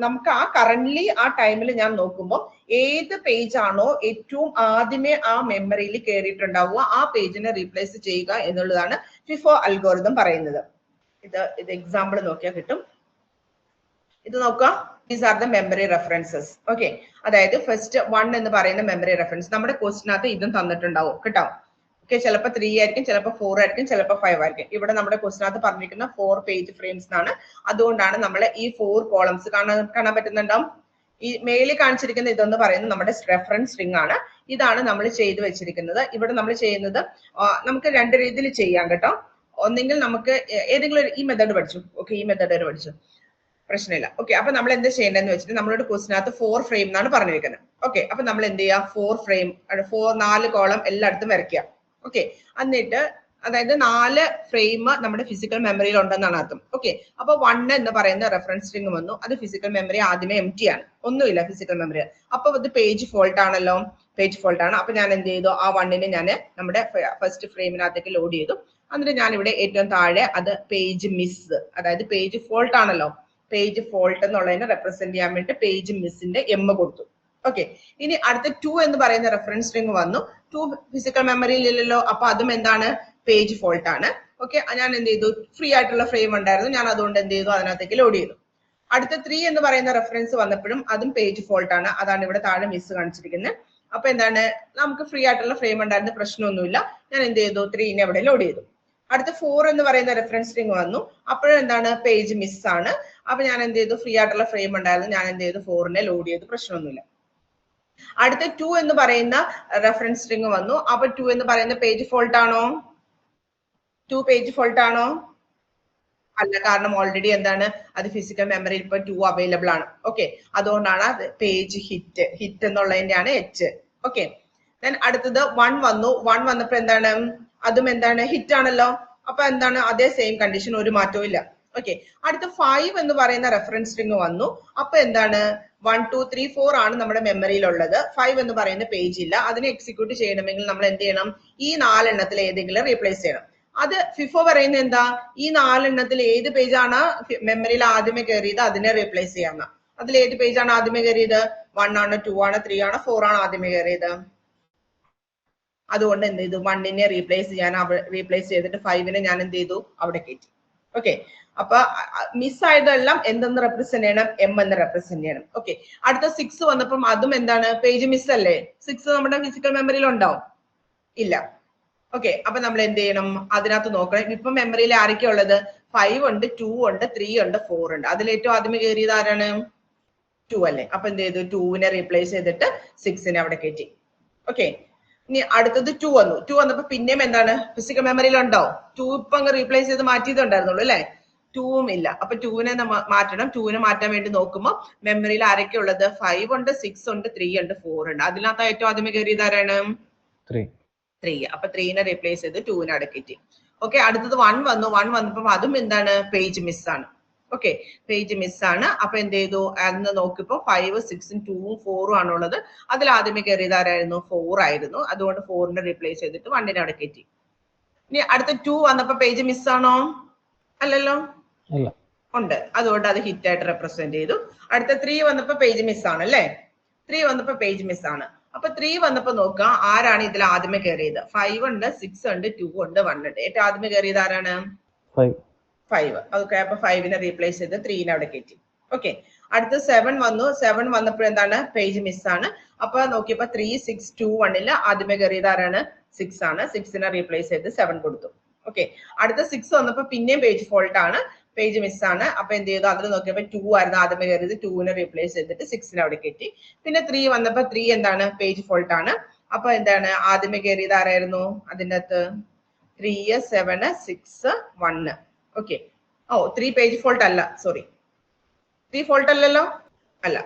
നമുക്ക് കറന്റ്ലി ആ ടൈമിൽ ഞാൻ നോക്കുമ്പോൾ ഏത് പേജ് ആണോ ഏറ്റവും ആദ്യമേ ആ മെമ്മറിയിൽ കയറിയിട്ടുണ്ടാവുക ആ പേജിനെ റീപ്ലേസ് ചെയ്യുക എന്നുള്ളതാണ് ഫിഫോ അൽഗോരിതം പറയുന്നത്. ഇത് എക്സാമ്പിൾ നോക്കിയാൽ കിട്ടും. ഇത് നോക്കുക, these are the memory references. Okay, അതായത് ഫസ്റ്റ് 1 എന്ന് പറയുന്ന മെമ്മറി റെഫറൻസ് നമ്മുടെ ക്വസ്റ്റിനകത്ത് ഇതും തന്നിട്ടുണ്ടാവും കേട്ടോ. ഓക്കെ, ചിലപ്പോൾ 3 ആയിരിക്കും, ചിലപ്പോൾ 4 ആയിരിക്കും, ചിലപ്പോൾ 5 ആയിരിക്കും. ഇവിടെ നമ്മുടെ ക്വസ്റ്റിനകത്ത് പറഞ്ഞിരിക്കുന്ന 4 പേജ് ഫ്രെയിംസ് ആണ്. അതുകൊണ്ടാണ് നമ്മൾ ഈ 4 കോളംസ് കാണാൻ പറ്റുന്നുണ്ടാവും. ഈ മേളിൽ കാണിച്ചിരിക്കുന്ന ഇതെന്ന് പറയുന്നത് നമ്മുടെ റെഫറൻസ് സ്ട്രിംഗ് ആണ്. ഇതാണ് നമ്മൾ ചെയ്തു വെച്ചിരിക്കുന്നത്. ഇവിടെ നമ്മൾ ചെയ്യുന്നത് നമുക്ക് 2 രീതിയിൽ ചെയ്യാം കേട്ടോ. ഒന്നെങ്കിൽ നമുക്ക് ഏതെങ്കിലും ഈ മെത്തേഡ് പഠിച്ചു. ഓക്കെ, ഈ മെത്തേഡ് പഠിച്ചു, പ്രശ്നമില്ല. ഓക്കെ, അപ്പൊ നമ്മൾ എന്താ ചെയ്യേണ്ടതെന്ന് വെച്ചിട്ട് നമ്മളോട് ക്വസ്റ്റിനകത്ത് 4 ഫ്രെയിം എന്നാണ് പറഞ്ഞിരിക്കുന്നത്. ഓക്കെ, അപ്പൊ നമ്മൾ എന്ത് ചെയ്യുക? 4 ഫ്രെയിം 4 കോളം എല്ലായിടത്തും വരയ്ക്കുക. ഓക്കെ, എന്നിട്ട് അതായത് 4 ഫ്രെയിം നമ്മുടെ ഫിസിക്കൽ മെമ്മറിയിൽ ഉണ്ടെന്നാണ് അർത്ഥം. ഓക്കെ, അപ്പൊ 1 എന്ന് പറയുന്ന റെഫറൻസ് സ്ട്രിംഗ് വന്നു. അത് ഫിസിക്കൽ മെമ്മറി ആദ്യമേ എംപ്റ്റി ആണ്, ഒന്നുമില്ല ഫിസിക്കൽ മെമ്മറി. അപ്പൊ ഇത് പേജ് ഫോൾട്ട് ആണല്ലോ, പേജ് ഫോൾട്ട് ആണ്. അപ്പൊ ഞാൻ എന്ത് ചെയ്തു? ആ 1നെ ഞാൻ നമ്മുടെ ഫസ്റ്റ് ഫ്രെയിമിനകത്തേക്ക് ലോഡ് ചെയ്തു. എന്നിട്ട് ഞാൻ ഇവിടെ ഏറ്റവും താഴെ അത് പേജ് മിസ്, അതായത് പേജ് ഫോൾട്ട് ആണല്ലോ, പേജ് ഫോൾട്ട് എന്നുള്ളതിനെ റെപ്രസെന്റ് ചെയ്യാൻ വേണ്ടി പേജ് മിസ്സിന്റെ എം കൊടുത്തു. ഓക്കെ, ഇനി അടുത്ത 2 എന്ന് പറയുന്ന റെഫറൻസ് സ്ട്രിങ് വന്നു. 2 ഫിസിക്കൽ മെമ്മറിയിൽ ഇല്ലല്ലോ, അപ്പൊ അതും എന്താണ്, പേജ് ഫോൾട്ട് ആണ്. ഓക്കെ, ഞാൻ എന്ത് ചെയ്തു, ഫ്രീ ആയിട്ടുള്ള ഫ്രെയിം ഉണ്ടായിരുന്നു, ഞാൻ അതുകൊണ്ട് എന്ത് ചെയ്തു, അതിനകത്തേക്ക് ലോഡ് ചെയ്തു. അടുത്ത 3 എന്ന് പറയുന്ന റെഫറൻസ് വന്നപ്പോഴും അതും പേജ് ഫോൾട്ട് ആണ്. അതാണ് ഇവിടെ താഴെ മിസ് കാണിച്ചിരിക്കുന്നത്. അപ്പൊ എന്താണ്, നമുക്ക് ഫ്രീ ആയിട്ടുള്ള ഫ്രെയിം ഉണ്ടായിരുന്ന പ്രശ്നമൊന്നുമില്ല, ഞാൻ എന്ത് ചെയ്തു, 3നെ അവിടെ ലോഡ് ചെയ്തു. അടുത്ത 4 എന്ന് പറയുന്ന റെഫറൻസ് സ്ട്രിങ് വന്നു, അപ്പോഴും എന്താണ്, പേജ് മിസ് ആണ്. അപ്പൊ ഞാൻ എന്ത് ചെയ്തു, ഫ്രീ ആയിട്ടുള്ള ഫ്രെയിം ഉണ്ടായിരുന്നു, ഞാൻ എന്ത് ചെയ്തു, 4നെ ലോഡ് ചെയ്തു, പ്രശ്നമൊന്നുമില്ല. അടുത്ത 2 എന്ന് പറയുന്ന റെഫറൻസ് സ്ട്രിങ് വന്നു, അപ്പൊ 2 എന്ന് പറയുന്ന പേജ് ഫോൾട്ട് ആണോ? 2 പേജ് ഫോൾട്ട് ആണോ? അല്ല, കാരണം ഓൾറെഡി എന്താണ്, അത് ഫിസിക്കൽ മെമ്മറിയിൽ ഇപ്പൊ 2 അവൈലബിൾ ആണ്. ഓക്കെ, അതുകൊണ്ടാണ് അത് പേജ് ഹിറ്റ് എന്നുള്ളതിന്റെയാണ് എച്ച്. ഓക്കെ, ദെൻ അടുത്തത് 1 വന്നു. 1 വന്നപ്പോ എന്താണ്, അതും എന്താണ്, ഹിറ്റ് ആണല്ലോ. അപ്പൊ എന്താണ്, അതേ സെയിം കണ്ടീഷൻ, ഒരു മാറ്റവും ഇല്ല. ഓക്കെ, അടുത്ത 5 എന്ന് പറയുന്ന റെഫറൻസ് സ്ട്രിങ് വന്നു. അപ്പൊ എന്താണ്, 1 2 3 4 ആണ് നമ്മുടെ മെമ്മറിയിലുള്ളത്. 5 എന്ന് പറയുന്ന പേജ് ഇല്ല. അതിനെ എക്സിക്യൂട്ട് ചെയ്യണമെങ്കിൽ നമ്മൾ എന്ത് ചെയ്യണം, ഈ 4 എണ്ണത്തിൽ ഏതെങ്കിലും റീപ്ലേസ് ചെയ്യണം. അത് ഫിഫോ പറയുന്നത് എന്താ, ഈ 4 എണ്ണത്തിൽ ഏത് പേജാണ് മെമ്മറിയിൽ ആദ്യമേ കയറിയത് അതിനെ റീപ്ലേസ് ചെയ്യാം. അതിൽ ഏത് പേജാണ് ആദ്യമേ കയറിയത്, 1 ആണ്, 2 ആണ്, 3 ആണ്, 4 ആണ് ആദ്യമേ കയറിയത്. അതുകൊണ്ട് എന്ത് ചെയ്തു, 1നെ റീപ്ലേസ് ചെയ്യാൻ റീപ്ലേസ് ചെയ്തിട്ട് 5നെ ഞാൻ എന്ത് ചെയ്തു, അവിടെ കയറ്റി. ഓക്കെ, അപ്പൊ മിസ് ആയതെല്ലാം എന്തെന്ന് റെപ്രസെന്റ് ചെയ്യണം, എം എന്ന് റെപ്രസെന്റ് ചെയ്യണം. ഓക്കെ, അടുത്ത 6 വന്നപ്പം അതും എന്താണ്, പേജ് മിസ് അല്ലേ. 6 നമ്മുടെ ഫിസിക്കൽ മെമ്മറിയിൽ ഉണ്ടാവും, ഇല്ല. ഓക്കെ, അപ്പൊ നമ്മൾ എന്ത് ചെയ്യണം, അതിനകത്ത് നോക്കണം. ഇപ്പൊ മെമ്മറിയിൽ ആരൊക്കെ ഉള്ളത്, 5 ഉണ്ട്, 2 ഉണ്ട്, 3 ഉണ്ട്, 4 ഉണ്ട്. അതിൽ ഏറ്റവും ആദ്യമേ കയറിയത് ആരാണ്, 2 അല്ലേ. അപ്പൊ എന്ത് ചെയ്തു, 2നെ റീപ്ലേസ് ചെയ്തിട്ട് 6നെ അവിടെ കയറ്റി. ഓക്കെ, ഇനി അടുത്തത് 2 വന്നു. 2 വന്നപ്പോ പിന്നെയും എന്താണ്, ഫിസിക്കൽ മെമ്മറിയിൽ ഉണ്ടാവും. 2 ഇപ്പൊ അങ്ങ് റീപ്ലേസ് ചെയ്ത് മാറ്റിയതുണ്ടായിരുന്നുള്ളൂ അല്ലെ, 2ഉം ഇല്ല. അപ്പൊ 2നെ മാറ്റണം. 2നെ മാറ്റാൻ വേണ്ടി നോക്കുമ്പോൾ മെമ്മറിയിൽ ആരൊക്കെ ഉള്ളത്, 5 ഉണ്ട്, 6 ഉണ്ട്, 3 ഉണ്ട്, 4 ഉണ്ട്. അതിനകത്ത് ഏറ്റവും ആദ്യമേ കയറിയത് ആരാണ്, 3. അപ്പൊ 3നെ റീപ്ലേസ് ചെയ്ത് 2നെ അടക്കിറ്റി. ഓക്കെ, അടുത്തത് 1 വന്നു. 1 വന്നപ്പോൾ അതും എന്താണ്, പേജ് മിസ് ആണ്. ഓക്കെ, പേജ് മിസ് ആണ്. അപ്പൊ എന്ത് ചെയ്തു, അന്ന് നോക്കിയപ്പോ 5 6 2 4 ആണുള്ളത്. അതിൽ ആദ്യമേ കയറിയത് ആരായിരുന്നു, 4 ആയിരുന്നു. അതുകൊണ്ട് 4നെ റീപ്ലേസ് ചെയ്തിട്ട് 1നെ അടക്കിറ്റി. ഇനി അടുത്ത 2 വന്നപ്പോ പേജ് മിസ് ആണോ, അല്ലല്ലോ, ഉണ്ട്. അതുകൊണ്ട് അത് ഹിറ്റ് ആയിട്ട് റെപ്രസെന്റ് ചെയ്തു. അടുത്ത 3 വന്നപ്പോ പേജ് മിസ് ആണ് അല്ലേ, 3 വന്നപ്പോ പേജ് മിസ് ആണ്. അപ്പൊ 3 വന്നപ്പോ നോക്കാം ആരാണ് ഇതിൽ ആദ്യമേ കയറിയത്. 5 ഉണ്ട്, 6 ഉണ്ട്, 2 ഉണ്ട്, 1 ഉണ്ട്. ഏറ്റവും ആദ്യമേ കയറിയത് ആരാണ്, 5. ഓക്കെ, അപ്പൊ 5നെ റീപ്ലേസ് ചെയ്ത് 3നെ അവിടെ കയറ്റി. ഓക്കെ, അടുത്ത 7 വന്നു. 7 വന്നപ്പോൾ എന്താണ്, പേജ് മിസ് ആണ്. അപ്പൊ നോക്കിയപ്പോ 3 6 2 1ല് ആദ്യമേ കയറിയത് ആരാണ്, 6 ആണ്. 6നെ റീപ്ലേസ് ചെയ്ത് 7 കൊടുത്തു. ഓക്കെ, അടുത്ത 6 വന്നപ്പോ പിന്നെയും പേജ് ഫോൾട്ട് ആണ്, പേജ് മിസ് ആണ്. അപ്പൊ എന്ത് ചെയ്തു, അതിൽ നോക്കിയപ്പോ 2 ആയിരുന്നു ആദ്യമേ കയറിയത്. 2നെ റീപ്ലേസ് ചെയ്തിട്ട് 6നെ അവിടെ കയറ്റി. പിന്നെ 3 വന്നപ്പോ 3 എന്താണ്, പേജ് ഫോൾട്ട് ആണ്. അപ്പൊ എന്താണ്, ആദ്യമേ കയറിയത് ആരായിരുന്നു, അതിൻ്റെ അകത്ത് 3 7 6 1. ഓക്കെ, 3 പേജ് ഫോൾട്ട് അല്ല, സോറി, 3 ഫോൾട്ട് അല്ലല്ലോ, അല്ല.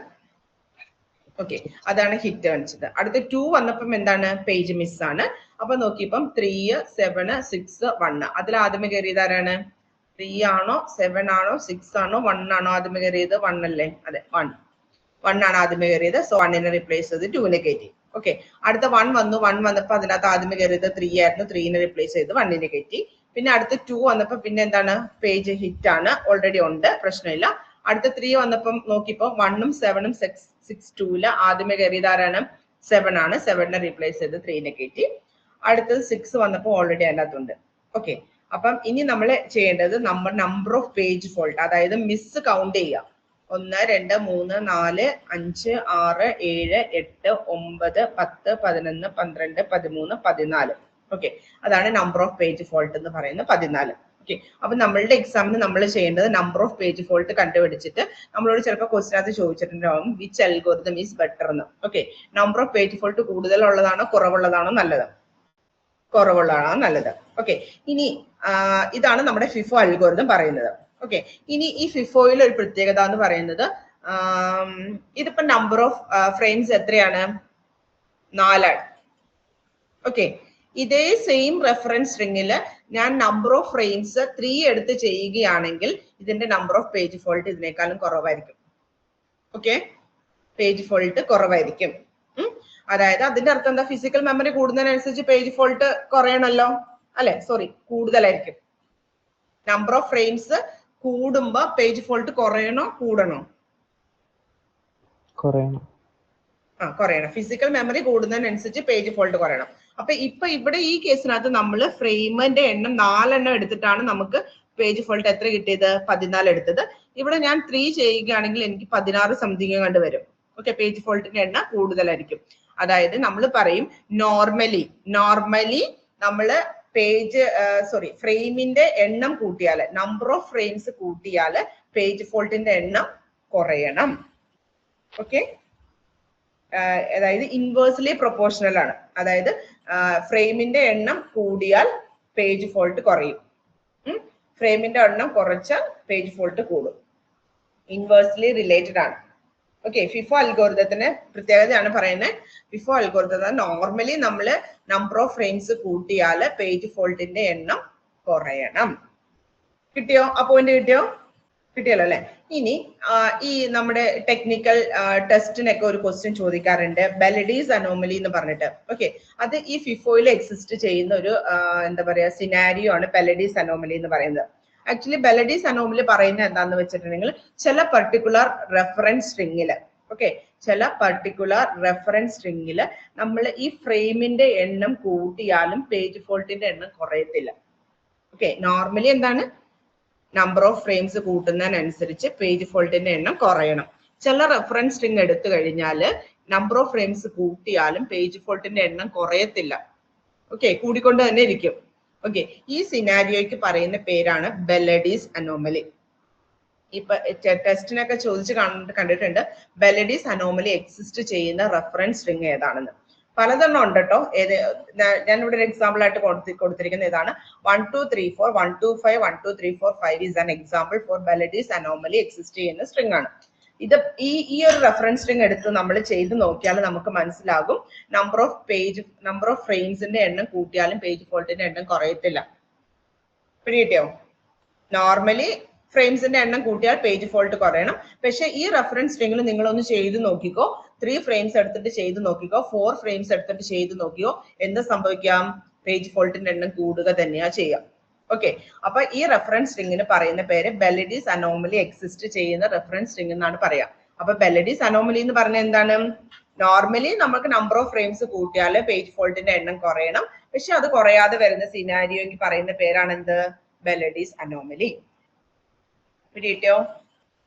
ഓക്കെ, അതാണ് ഹിറ്റ് കാണിച്ചത്. അടുത്ത 2 വന്നപ്പം എന്താണ്, പേജ് മിസ് ആണ്. അപ്പൊ നോക്കിയപ്പം 3 7 6 1. അതിൽ ആദ്യമേ കയറിയത് ആരാണ്, 3 ആണോ 7 ആണോ 6 ആണോ 1 ആണോ ആദ്യമേ കയറിയത്, 1 അല്ലേ, അതെ 1 ആണ് ആദ്യമേ കയറിയത്. സോ 1നെ റീപ്ലേസ് ചെയ്ത് 2നെ കയറ്റി. ഓക്കെ, അടുത്ത 1 വന്നു. 1 വന്നപ്പോ അതിനകത്ത് ആദ്യമേ കയറിയത് 3 ആയിരുന്നു. 3നെ റീപ്ലേസ് ചെയ്ത് 1നെ കയറ്റി. പിന്നെ അടുത്ത 2 വന്നപ്പോ പിന്നെ എന്താണ്, പേജ് ഹിറ്റ് ആണ്, ഓൾറെഡി ഉണ്ട്, പ്രശ്നമില്ല. അടുത്ത 3 വന്നപ്പം നോക്കിയപ്പോ 1ഉം 7ഉം 6 2ല് ആദ്യമേ കയറിയത് ആരാണ്, 7 ആണ്. 7നെ റീപ്ലേസ് ചെയ്ത് 3നെ കയറ്റി. അടുത്തത് 6 വന്നപ്പോ ഓൾറെഡി അതിനകത്തുണ്ട്. ഓക്കെ, അപ്പം ഇനി നമ്മൾ ചെയ്യേണ്ടത് നമ്പർ ഓഫ് പേജ് ഫോൾട്ട്, അതായത് മിസ് കൗണ്ട് ചെയ്യുക. 1 2 3 4 5 6 7 8 9 10 11 12 13 14. ഓക്കെ, അതാണ് നമ്പർ ഓഫ് പേജ് ഫോൾട്ട് എന്ന് പറയുന്നത്, 14. ഓക്കെ, അപ്പൊ നമ്മളുടെ എക്സാമിന് നമ്മൾ ചെയ്യേണ്ടത് നമ്പർ ഓഫ് പേജ് ഫോൾട്ട് കണ്ടുപിടിച്ചിട്ട് നമ്മളോട് ചിലപ്പോൾ ക്വസ്റ്റിനകത്ത് ചോദിച്ചിട്ടുണ്ടാവും വിച്ച് അൽഗോരിതം ഈസ് ബെറ്റർ എന്ന്. Okay, number of page fault കൂടുതലുള്ളതാണോ കുറവുള്ളതാണോ നല്ലത്, കുറവുള്ളതാണോ നല്ലത്. ഓക്കെ, ഇനി ഇതാണ് നമ്മുടെ ഫിഫോ അൽഗോരിതം പറയുന്നത്. ഓക്കെ, ഇനി ഈ ഫിഫോയിൽ ഒരു പ്രത്യേകത എന്ന് പറയുന്നത്, ഇതിപ്പോ നമ്പർ ഓഫ് ഫ്രെയിംസ് എത്രയാണ്, 4 ആണ്. ഓക്കെ, ഇതേ സെയിം റെഫറൻസ് സ്ട്രിങ്ങിൽ ഞാൻ നമ്പർ ഓഫ് ഫ്രെയിംസ് 3 എടുത്ത് ചെയ്യുകയാണെങ്കിൽ ഇതിന്റെ നമ്പർ ഓഫ് പേജ് ഫോൾട്ട് ഇതിനേക്കാളും കുറവായിരിക്കും. ഓക്കെ, പേജ് ഫോൾട്ട് കുറവായിരിക്കും. അതായത് അതിന്റെ അർത്ഥം എന്താ, ഫിസിക്കൽ മെമ്മറി കൂടുന്നതിനനുസരിച്ച് പേജ് ഫോൾട്ട് കുറയണല്ലോ, അല്ലെ, സോറി, കൂടുതലായിരിക്കും. നമ്പർ ഓഫ് ഫ്രെയിംസ് കൂടുമ്പോ പേജ് ഫോൾട്ട് കുറയണോ കൂടണോ? കുറയണം. കുറയണം. ഫിസിക്കൽ മെമ്മറി കൂടുന്നതിനനുസരിച്ച് പേജ് ഫോൾട്ട് കുറയണം. അപ്പൊ ഇവിടെ ഈ കേസിനകത്ത് നമ്മൾ ഫ്രെയിമിന്റെ എണ്ണം 4 എണ്ണം എടുത്തിട്ടാണ് നമുക്ക് പേജ് ഫോൾട്ട് എത്ര കിട്ടിയത്? 14 എടുത്തത്. ഇവിടെ ഞാൻ 3 ചെയ്യുകയാണെങ്കിൽ എനിക്ക് 16 സംതിങ് കണ്ട് വരും. ഓക്കെ, പേജ് ഫോൾട്ടിന്റെ എണ്ണം കൂടുതലായിരിക്കും. അതായത് നമ്മൾ പറയും നോർമലി നമ്മള് ഫ്രെയിമിന്റെ എണ്ണം കൂട്ടിയാല്, നമ്പർ ഓഫ് ഫ്രെയിംസ് കൂട്ടിയാല് പേജ് ഫോൾട്ടിന്റെ എണ്ണം കുറയണം. ഓക്കെ, അതായത് ഇൻവേഴ്സ്ലി പ്രൊപ്പോർഷണൽ ആണ്. അതായത് ഫ്രെയിമിന്റെ എണ്ണം കൂടിയാൽ പേജ് ഫോൾട്ട് കുറയും, ഫ്രെയിമിന്റെ എണ്ണം കുറച്ചാൽ പേജ് ഫോൾട്ട് കൂടും. ഇൻവേഴ്സ്ലി റിലേറ്റഡ് ആണ്. ഓക്കെ, ഫിഫോ അൽഗോരിതത്തിന് പ്രത്യേകതയാണ് പറയുന്നത്. ഫിഫോ അൽഗോരിതം നോർമലി നമ്മൾ നമ്പർ ഓഫ് ഫ്രെയിംസ് കൂട്ടിയാൽ പേജ് ഫോൾട്ടിന്റെ എണ്ണം കുറയണം. കിട്ടിയോ? ആ പോയിന്റ് കിട്ടിയോ? കിട്ടിയല്ലോ അല്ലെ? ഇനി ഈ നമ്മുടെ ടെക്നിക്കൽ ടെസ്റ്റിനൊക്കെ ഒരു ക്വസ്റ്റ്യൻ ചോദിക്കാറുണ്ട്, ബെലഡീസ് അനോമലി എന്ന് പറഞ്ഞിട്ട്. ഓക്കെ, അത് ഈ ഫിഫോയിൽ എക്സിസ്റ്റ് ചെയ്യുന്ന ഒരു എന്താ പറയാ സിനാരിയോ ആണ് ബെലഡീസ് അനോമലി എന്ന് പറയുന്നത്. ആക്ച്വലി ബെലഡീസ് അനോമലി പറയുന്നത് എന്താന്ന് വെച്ചിട്ടുണ്ടെങ്കിൽ ചില പർട്ടിക്കുലർ റെഫറൻസ് സ്ട്രിങ്ങില് നമ്മൾ ഈ ഫ്രെയിമിന്റെ എണ്ണം കൂട്ടിയാലും പേജ് ഫോൾട്ടിന്റെ എണ്ണം കുറയത്തില്ല. ഓക്കെ, നോർമലി എന്താണ്, നമ്പർ ഓഫ് ഫ്രെയിംസ് കൂട്ടുന്നതിനനുസരിച്ച് പേജ് ഫോൾട്ടിന്റെ എണ്ണം കുറയണം. ചില റെഫറൻസ് സ്ട്രിങ് എടുത്തു കഴിഞ്ഞാൽ നമ്പർ ഓഫ് ഫ്രെയിംസ് കൂട്ടിയാലും പേജ് ഫോൾട്ടിന്റെ എണ്ണം കുറയത്തില്ല. ഓക്കെ, കൂടിക്കൊണ്ട് തന്നെ ഇരിക്കും. ഓക്കെ, ഈ സിനാരിയോയ്ക്ക് പറയുന്ന പേരാണ് ബെലഡീസ് അനോമലി. ഇപ്പൊ ടെസ്റ്റിനൊക്കെ ചോദിച്ച് കണ്ടിട്ടുണ്ട് ബെലഡീസ് അനോമലി എക്സിസ്റ്റ് ചെയ്യുന്ന റെഫറൻസ് സ്ട്രിങ് ഏതാണെന്ന്. പലതെണ്ണം ഉണ്ട് കേട്ടോ. ഞാൻ ഇവിടെ ഒരു എക്സാമ്പിൾ ആയിട്ട് കൊടുത്തിരിക്കുന്ന ഇതാണ് 1 2 3 4 1 2 5 1 2 3 4 5 is an example for Belady's anomaly exist ചെയ്യുന്ന സ്ട്രിങ് ആണ്. ഇത് ഈ ഒരു റെഫറൻസ് സ്ട്രിങ് എടുത്ത് നമ്മൾ ചെയ്ത് നോക്കിയാൽ നമുക്ക് മനസ്സിലാകും നമ്പർ ഓഫ് ഫ്രെയിംസിന്റെ എണ്ണം കൂട്ടിയാലും പേജ് ഫോൾട്ടിന്റെ എണ്ണം കുറയത്തില്ല. പിടികിട്ടിയോ? നോർമലി ഫ്രെയിംസിന്റെ എണ്ണം കൂട്ടിയാൽ പേജ് ഫോൾട്ട് കുറയണം. പക്ഷെ ഈ റെഫറൻസ് സ്ട്രിങ്ങിൽ നിങ്ങളൊന്ന് ചെയ്ത് നോക്കിക്കോ, 3 ഫ്രെയിംസ് എടുത്തിട്ട് ചെയ്ത് നോക്കിക്കോ, 4 ഫ്രെയിംസ് എടുത്തിട്ട് ചെയ്ത് നോക്കിയോ, എന്ത് സംഭവിക്കാം? പേജ് ഫോൾട്ടിന്റെ എണ്ണം കൂടുക തന്നെയാ ചെയ്യാം. ഓക്കെ, അപ്പൊ ഈ റെഫറൻസ് സ്ട്രിങ്ങിന് പറയുന്ന പേര് ബെലഡീസ് അനോമലി എക്സിസ്റ്റ് ചെയ്യുന്ന റെഫറൻസ് സ്ട്രിങ് എന്നാണ് പറയാ. അപ്പൊ ബെലഡീസ് അനോമലി എന്ന് പറഞ്ഞാൽ എന്താണ്? നോർമലി നമുക്ക് നമ്പർ ഓഫ് ഫ്രെയിംസ് കൂട്ടിയാൽ പേജ് ഫോൾട്ടിന്റെ എണ്ണം കുറയണം. പക്ഷെ അത് കുറയാതെ വരുന്ന സിനാരിയോയ്ക്ക് പറയുന്ന പേരാണ് എന്ത്? ബെലഡീസ് അനോമലി. പിടികിട്ടിയോ?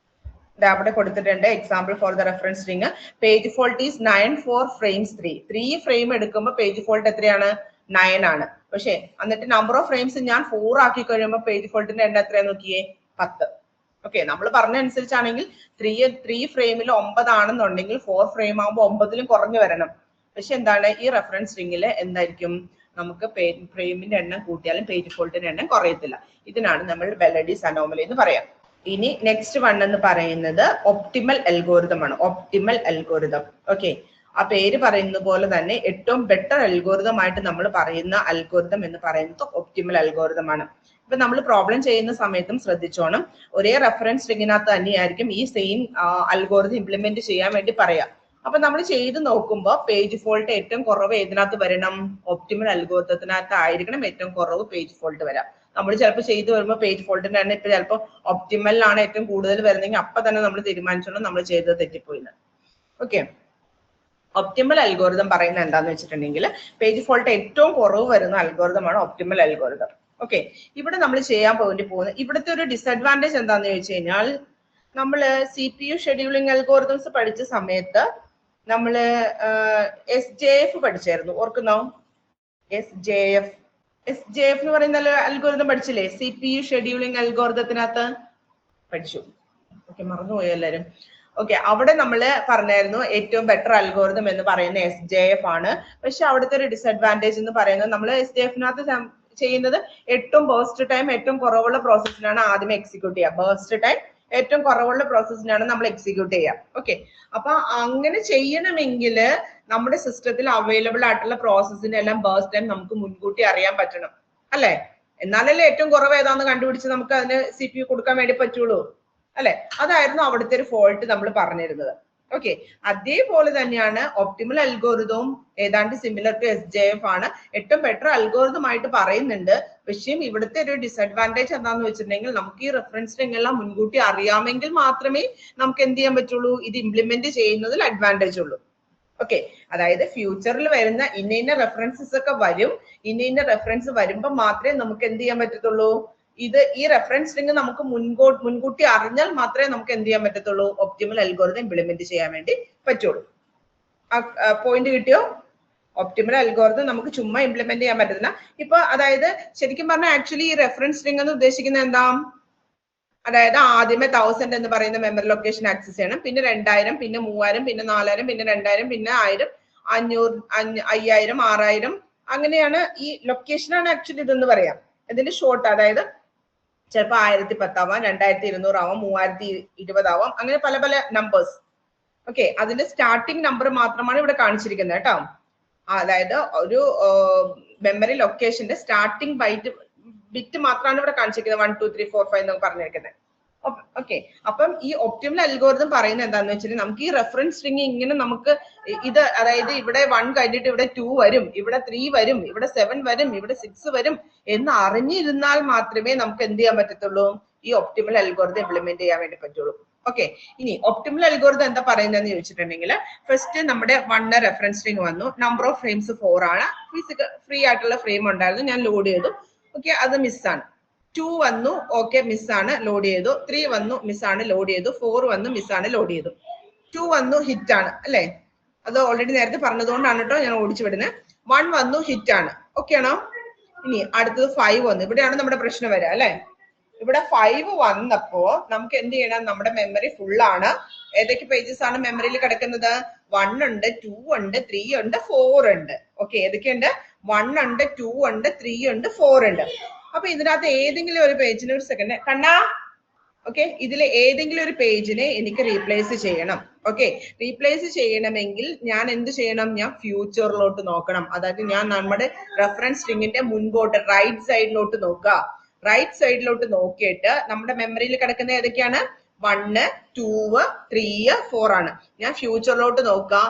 അവിടെ കൊടുത്തിട്ടുണ്ട് example for the reference string. Page fault is 9 for frames 3 frame എടുക്കുമ്പോൾ പേജ് ഫോൾട്ട് എത്രയാണ്? 9 ആണ്. പക്ഷെ എന്നിട്ട് നമ്പർ ഓഫ് ഫ്രെയിംസ് ഞാൻ 4 ആക്കി കഴിയുമ്പോൾ പേജ് ഫോൾട്ടിന്റെ എണ്ണം എത്രയാ നോക്കിയേ? 10. ഓക്കെ, നമ്മൾ പറഞ്ഞ അനുസരിച്ചാണെങ്കിൽ 3 ഫ്രെയിമിൽ 9 ആണെന്നുണ്ടെങ്കിൽ 4 ഫ്രെയിം ആകുമ്പോൾ 9ലും കുറഞ്ഞു വരണം. പക്ഷെ എന്താണ്, ഈ റെഫറൻസ് സ്ട്രിങ്ങിൽ എന്തായിരിക്കും? നമുക്ക് ഫ്രെയിമിന്റെ എണ്ണം കൂട്ടിയാലും പേജ് ഫോൾട്ടിന്റെ എണ്ണം കുറയത്തില്ല. ഇതിനാണ് നമ്മൾ ബെലഡീസ് അനോമലി എന്ന് പറയാം. ഇനി നെക്സ്റ്റ് വൺ എന്ന് പറയുന്നത് ഒപ്റ്റിമൽ അൽഗോരിതം ആണ്. Optimal algorithm. ഓക്കെ, ആ പേര് പറയുന്നത് പോലെ തന്നെ ഏറ്റവും ബെറ്റർ അൽഗോരിതം ആയിട്ട് നമ്മൾ പറയുന്ന അൽഗോരിതം എന്ന് പറയുന്നത് ഒപ്റ്റിമൽ അൽഗോരിതം ആണ്. ഇപ്പൊ നമ്മൾ പ്രോബ്ലം ചെയ്യുന്ന സമയത്തും ശ്രദ്ധിച്ചോണം, ഒരേ റെഫറൻസ് സ്ട്രിങ്ങിനകത്ത് തന്നെയായിരിക്കും ഈ സെയിം അൽഗോരിതം ഇംപ്ലിമെന്റ് ചെയ്യാൻ വേണ്ടി പറയാം. അപ്പൊ നമ്മൾ ചെയ്ത് നോക്കുമ്പോൾ പേജ് ഫോൾട്ട് ഏറ്റവും കുറവ് ഏതിനകത്ത് വരണം? ഒപ്റ്റിമൽ അൽഗോരിതത്തിനകത്ത് ആയിരിക്കണം ഏറ്റവും കുറവ് പേജ് ഫോൾട്ട് വരാം. നമ്മൾ ചിലപ്പോൾ ചെയ്തു വരുമ്പോൾ പേജ് ഫോൾട്ടിന്റെ തന്നെ ഇപ്പൊ ചിലപ്പോൾ ഒപ്റ്റിമലിലാണ് ഏറ്റവും കൂടുതൽ വരുന്നെങ്കിൽ അപ്പൊ തന്നെ നമ്മൾ തീരുമാനിച്ചോണം നമ്മൾ ചെയ്തത് തെറ്റിപ്പോയിന്ന്. ഓക്കെ, ഒപ്റ്റിമൽ അൽഗോരിതം പറയുന്നത് എന്താന്ന് വെച്ചിട്ടുണ്ടെങ്കിൽ പേജ് ഫോൾട്ട് ഏറ്റവും കുറവ് വരുന്ന അൽഗോരിതമാണ് ഒപ്റ്റിമൽ അൽഗോരിതം. ഓക്കെ, ഇവിടെ നമ്മൾ ചെയ്യാൻ പോകുന്ന ഇവിടുത്തെ ഒരു ഡിസഡ്വാൻറ്റേജ് എന്താന്ന് ചോദിച്ചു കഴിഞ്ഞാൽ, നമ്മള് CPU ഷെഡ്യൂളിംഗ് അൽഗോരിതംസ് പഠിച്ച സമയത്ത് നമ്മള് SJF പഠിച്ചായിരുന്നു, ഓർക്കുന്നോ? SJF എന്ന് പറയുന്ന അൽഗോരിതം പഠിച്ചില്ലേ? CPU ഷെഡ്യൂളിംഗ് അൽഗോരിതത്തിനകത്ത് പഠിച്ചു. ഓക്കെ, മറന്നുപോയി എല്ലാരും. ഓക്കെ, അവിടെ നമ്മൾ പറഞ്ഞായിരുന്നു ഏറ്റവും ബെറ്റർ അൽഗോരിതം എന്ന് പറയുന്ന SJF ആണ്. പക്ഷെ അവിടുത്തെ ഒരു ഡിസഡ്വാൻറ്റേജ് എന്ന് പറയുന്നത് നമ്മൾ SJFനകത്ത് ചെയ്യുന്നത് ഏറ്റവും ബേസ്റ്റ് ടൈം ഏറ്റവും കുറവുള്ള പ്രോസസ്സിനാണ് ആദ്യമേ എക്സിക്യൂട്ട് ചെയ്യുക. ബേസ്റ്റ് ടൈം ഏറ്റവും കുറവുള്ള പ്രോസസ്സിനാണ് നമ്മൾ എക്സിക്യൂട്ട് ചെയ്യുക. ഓക്കെ, അപ്പൊ അങ്ങനെ ചെയ്യണമെങ്കിൽ നമ്മുടെ സിസ്റ്റത്തിൽ അവൈലബിൾ ആയിട്ടുള്ള പ്രോസസ്സിന്റെ എല്ലാം ബേസ്റ്റ് ടൈം നമുക്ക് മുൻകൂട്ടി അറിയാൻ പറ്റണം, അല്ലെ? എന്നാലല്ലേ ഏറ്റവും കുറവ് ഏതാന്ന് കണ്ടുപിടിച്ച് നമുക്ക് അതിന് CPU കൊടുക്കാൻ വേണ്ടി പറ്റുള്ളൂ, അല്ലെ? അതായിരുന്നു അവിടുത്തെ ഒരു ഫോൾട്ട് നമ്മൾ പറഞ്ഞിരുന്നത്. ഓക്കെ, അതേപോലെ തന്നെയാണ് ഒപ്റ്റിമൽ അൽഗോരിതവും ഏതാണ്ട് സിമിലർ ടു SJF ആണ്. ഏറ്റവും ബെറ്റർ അൽഗോരിതം ആയിട്ട് പറയുന്നുണ്ട്. പക്ഷേ ഇവിടുത്തെ ഒരു ഡിസഡ്വാൻറ്റേജ് എന്താന്ന് വെച്ചിട്ടുണ്ടെങ്കിൽ നമുക്ക് ഈ റെഫറൻസ് സ്ട്രിംഗ് എല്ലാം മുൻകൂട്ടി അറിയാമെങ്കിൽ മാത്രമേ നമുക്ക് എന്ത് ചെയ്യാൻ പറ്റുള്ളൂ, ഇത് ഇംപ്ലിമെന്റ് ചെയ്യുന്നതിൽ അഡ്വാൻറ്റേജ് ഉള്ളൂ. ഓക്കെ, അതായത് ഫ്യൂച്ചറിൽ വരുന്ന ഇന്ന റെഫറൻസസ് ഒക്കെ വരും. ഇന്ന റെഫറൻസ് വരുമ്പോൾ മാത്രമേ നമുക്ക് എന്ത് ചെയ്യാൻ പറ്റത്തുള്ളൂ, ഇത് ഈ റെഫറൻസ് സ്ട്രിംഗ് നമുക്ക് മുൻകൂട്ടി അറിഞ്ഞാൽ മാത്രമേ നമുക്ക് എന്ത് ചെയ്യാൻ പറ്റത്തുള്ളൂ, ഒപ്റ്റിമൽ അൽഗോരിതം ഇംപ്ലിമെന്റ് ചെയ്യാൻ വേണ്ടി പറ്റുള്ളൂ. പോയിന്റ് കിട്ടിയോ? ഒപ്റ്റിമൽ അൽഗോരിതം നമുക്ക് ചുമ്മാ ഇംപ്ലിമെന്റ് ചെയ്യാൻ പറ്റത്തില്ല. ഇപ്പൊ അതായത് ശരിക്കും പറഞ്ഞാൽ ആക്ച്വലി ഈ റെഫറൻസ് സ്ട്രിംഗ് എന്ന് ഉദ്ദേശിക്കുന്നത് എന്താ, അതായത് ആദ്യമേ 1000 എന്ന് പറയുന്ന മെമ്മറി ലൊക്കേഷൻ ആക്സസ് ചെയ്യണം, പിന്നെ 2000, പിന്നെ 3000, പിന്നെ 4000, പിന്നെ 2000, പിന്നെ 1000, 500, 5000, 6000, അങ്ങനെയാണ് ഈ ലൊക്കേഷനാണ് ആക്ച്വലി ഇതെന്ന് പറയാം. ഇതിന്റെ ഷോർട്ട്, അതായത് ചിലപ്പോൾ 1010 ആവാം, 2200 ആവാം, 3020 ആവാം, അങ്ങനെ പല പല നമ്പേഴ്സ്. ഓക്കെ, അതിന്റെ സ്റ്റാർട്ടിംഗ് നമ്പർ മാത്രമാണ് ഇവിടെ കാണിച്ചിരിക്കുന്നത് കേട്ടോ. അതായത് ഒരു മെമ്മറി ലൊക്കേഷന്റെ സ്റ്റാർട്ടിംഗ് ബിറ്റ് മാത്രമാണ് ഇവിടെ കാണിച്ചിരിക്കുന്നത്. 1 2 3 4 5 എന്നൊക്കെ പറഞ്ഞിരിക്കുന്നത്. ഓക്കെ, അപ്പം ഈ ഒപ്റ്റിമൽ അൽഗോരിതം പറയുന്നത് എന്താന്ന് വെച്ചാൽ നമുക്ക് ഈ റെഫറൻസ് സ്ട്രിംഗ് ഇങ്ങനെ നമുക്ക് ഇത്, അതായത് ഇവിടെ 1 കഴിഞ്ഞിട്ട് ഇവിടെ 2 വരും, ഇവിടെ 3 വരും, ഇവിടെ 7 വരും, ഇവിടെ 6 വരും എന്ന് അറിഞ്ഞിരുന്നാൽ മാത്രമേ നമുക്ക് എന്ത് ചെയ്യാൻ പറ്റത്തുള്ളൂ, ഈ ഒപ്റ്റിമൽ അൽഗോരിതം ഇംപ്ലിമെന്റ് ചെയ്യാൻ വേണ്ടി പറ്റുള്ളൂ. ഓക്കെ, ഇനി ഒപ്റ്റിമൽ അൽഗോരിതം എന്താ പറയുന്നതെന്ന് ചോദിച്ചിട്ടുണ്ടെങ്കിൽ, ഫസ്റ്റ് നമ്മുടെ 1 റെഫറൻസ് സ്ട്രിംഗ് വന്നു, നമ്പർ ഓഫ് ഫ്രെയിംസ് 4 ആണ്, ഫ്രീ ആയിട്ടുള്ള ഫ്രെയിം ഉണ്ടായിരുന്നു, ഞാൻ ലോഡ് ചെയ്തു. ഓക്കെ, അത് മിസ്സാണ്. 2 വന്നു, ഓക്കെ മിസ്സാണ്, ലോഡ് ചെയ്തു. 3 വന്നു, മിസ്സാണ്, ലോഡ് ചെയ്തു. 4 വന്നു, മിസ്സാണ്, ലോഡ് ചെയ്തു. 2 വന്നു, ഹിറ്റ് ആണ് അല്ലെ, അത് ഓൾറെഡി നേരത്തെ പറഞ്ഞതുകൊണ്ടാണ് കേട്ടോ ഞാൻ ഓടിച്ചു വിടുന്നത്. 1 വന്നു, ഹിറ്റ് ആണ്. ഓക്കെ ആണോ? ഇനി അടുത്തത് 5 വന്നു, ഇവിടെയാണ് നമ്മുടെ പ്രശ്നം വരിക അല്ലെ. ഇവിടെ 5 വന്നപ്പോ നമുക്ക് എന്ത് ചെയ്യണം, നമ്മുടെ മെമ്മറി ഫുൾ ആണ്. ഏതൊക്കെ പേജസ് ആണ് മെമ്മറിയിൽ കിടക്കുന്നത്? 1 ഉണ്ട്, 2 ഉണ്ട്, 3 ഉണ്ട്, 4 ഉണ്ട്. ഓക്കെ, ഏതൊക്കെയുണ്ട്? 1 ഉണ്ട്, 2 ഉണ്ട്, 3 ഉണ്ട്, 4 ഉണ്ട്. അപ്പൊ ഇതിനകത്ത് ഏതെങ്കിലും ഒരു പേജിന്, ഒരു സെക്കൻഡ് കണ്ണാ, ഓക്കെ, ഇതിലെ ഏതെങ്കിലും ഒരു പേജിനെ എനിക്ക് റീപ്ലേസ് ചെയ്യണം. ഓക്കെ, റീപ്ലേസ് ചെയ്യണമെങ്കിൽ ഞാൻ എന്ത് ചെയ്യണം, ഞാൻ ഫ്യൂച്ചറിലോട്ട് നോക്കണം. അതായത് ഞാൻ നമ്മുടെ റെഫറൻസ് സ്ട്രിംഗിന്റെ മുൻപോട്ട് റൈറ്റ് സൈഡിലോട്ട് നോക്കുക. റൈറ്റ് സൈഡിലോട്ട് നോക്കിയിട്ട് നമ്മുടെ മെമ്മറിയിൽ കിടക്കുന്ന ഏതൊക്കെയാണ്? 1 2 3 4 ആണ്. ഞാൻ ഫ്യൂച്ചറിലോട്ട് നോക്കുക,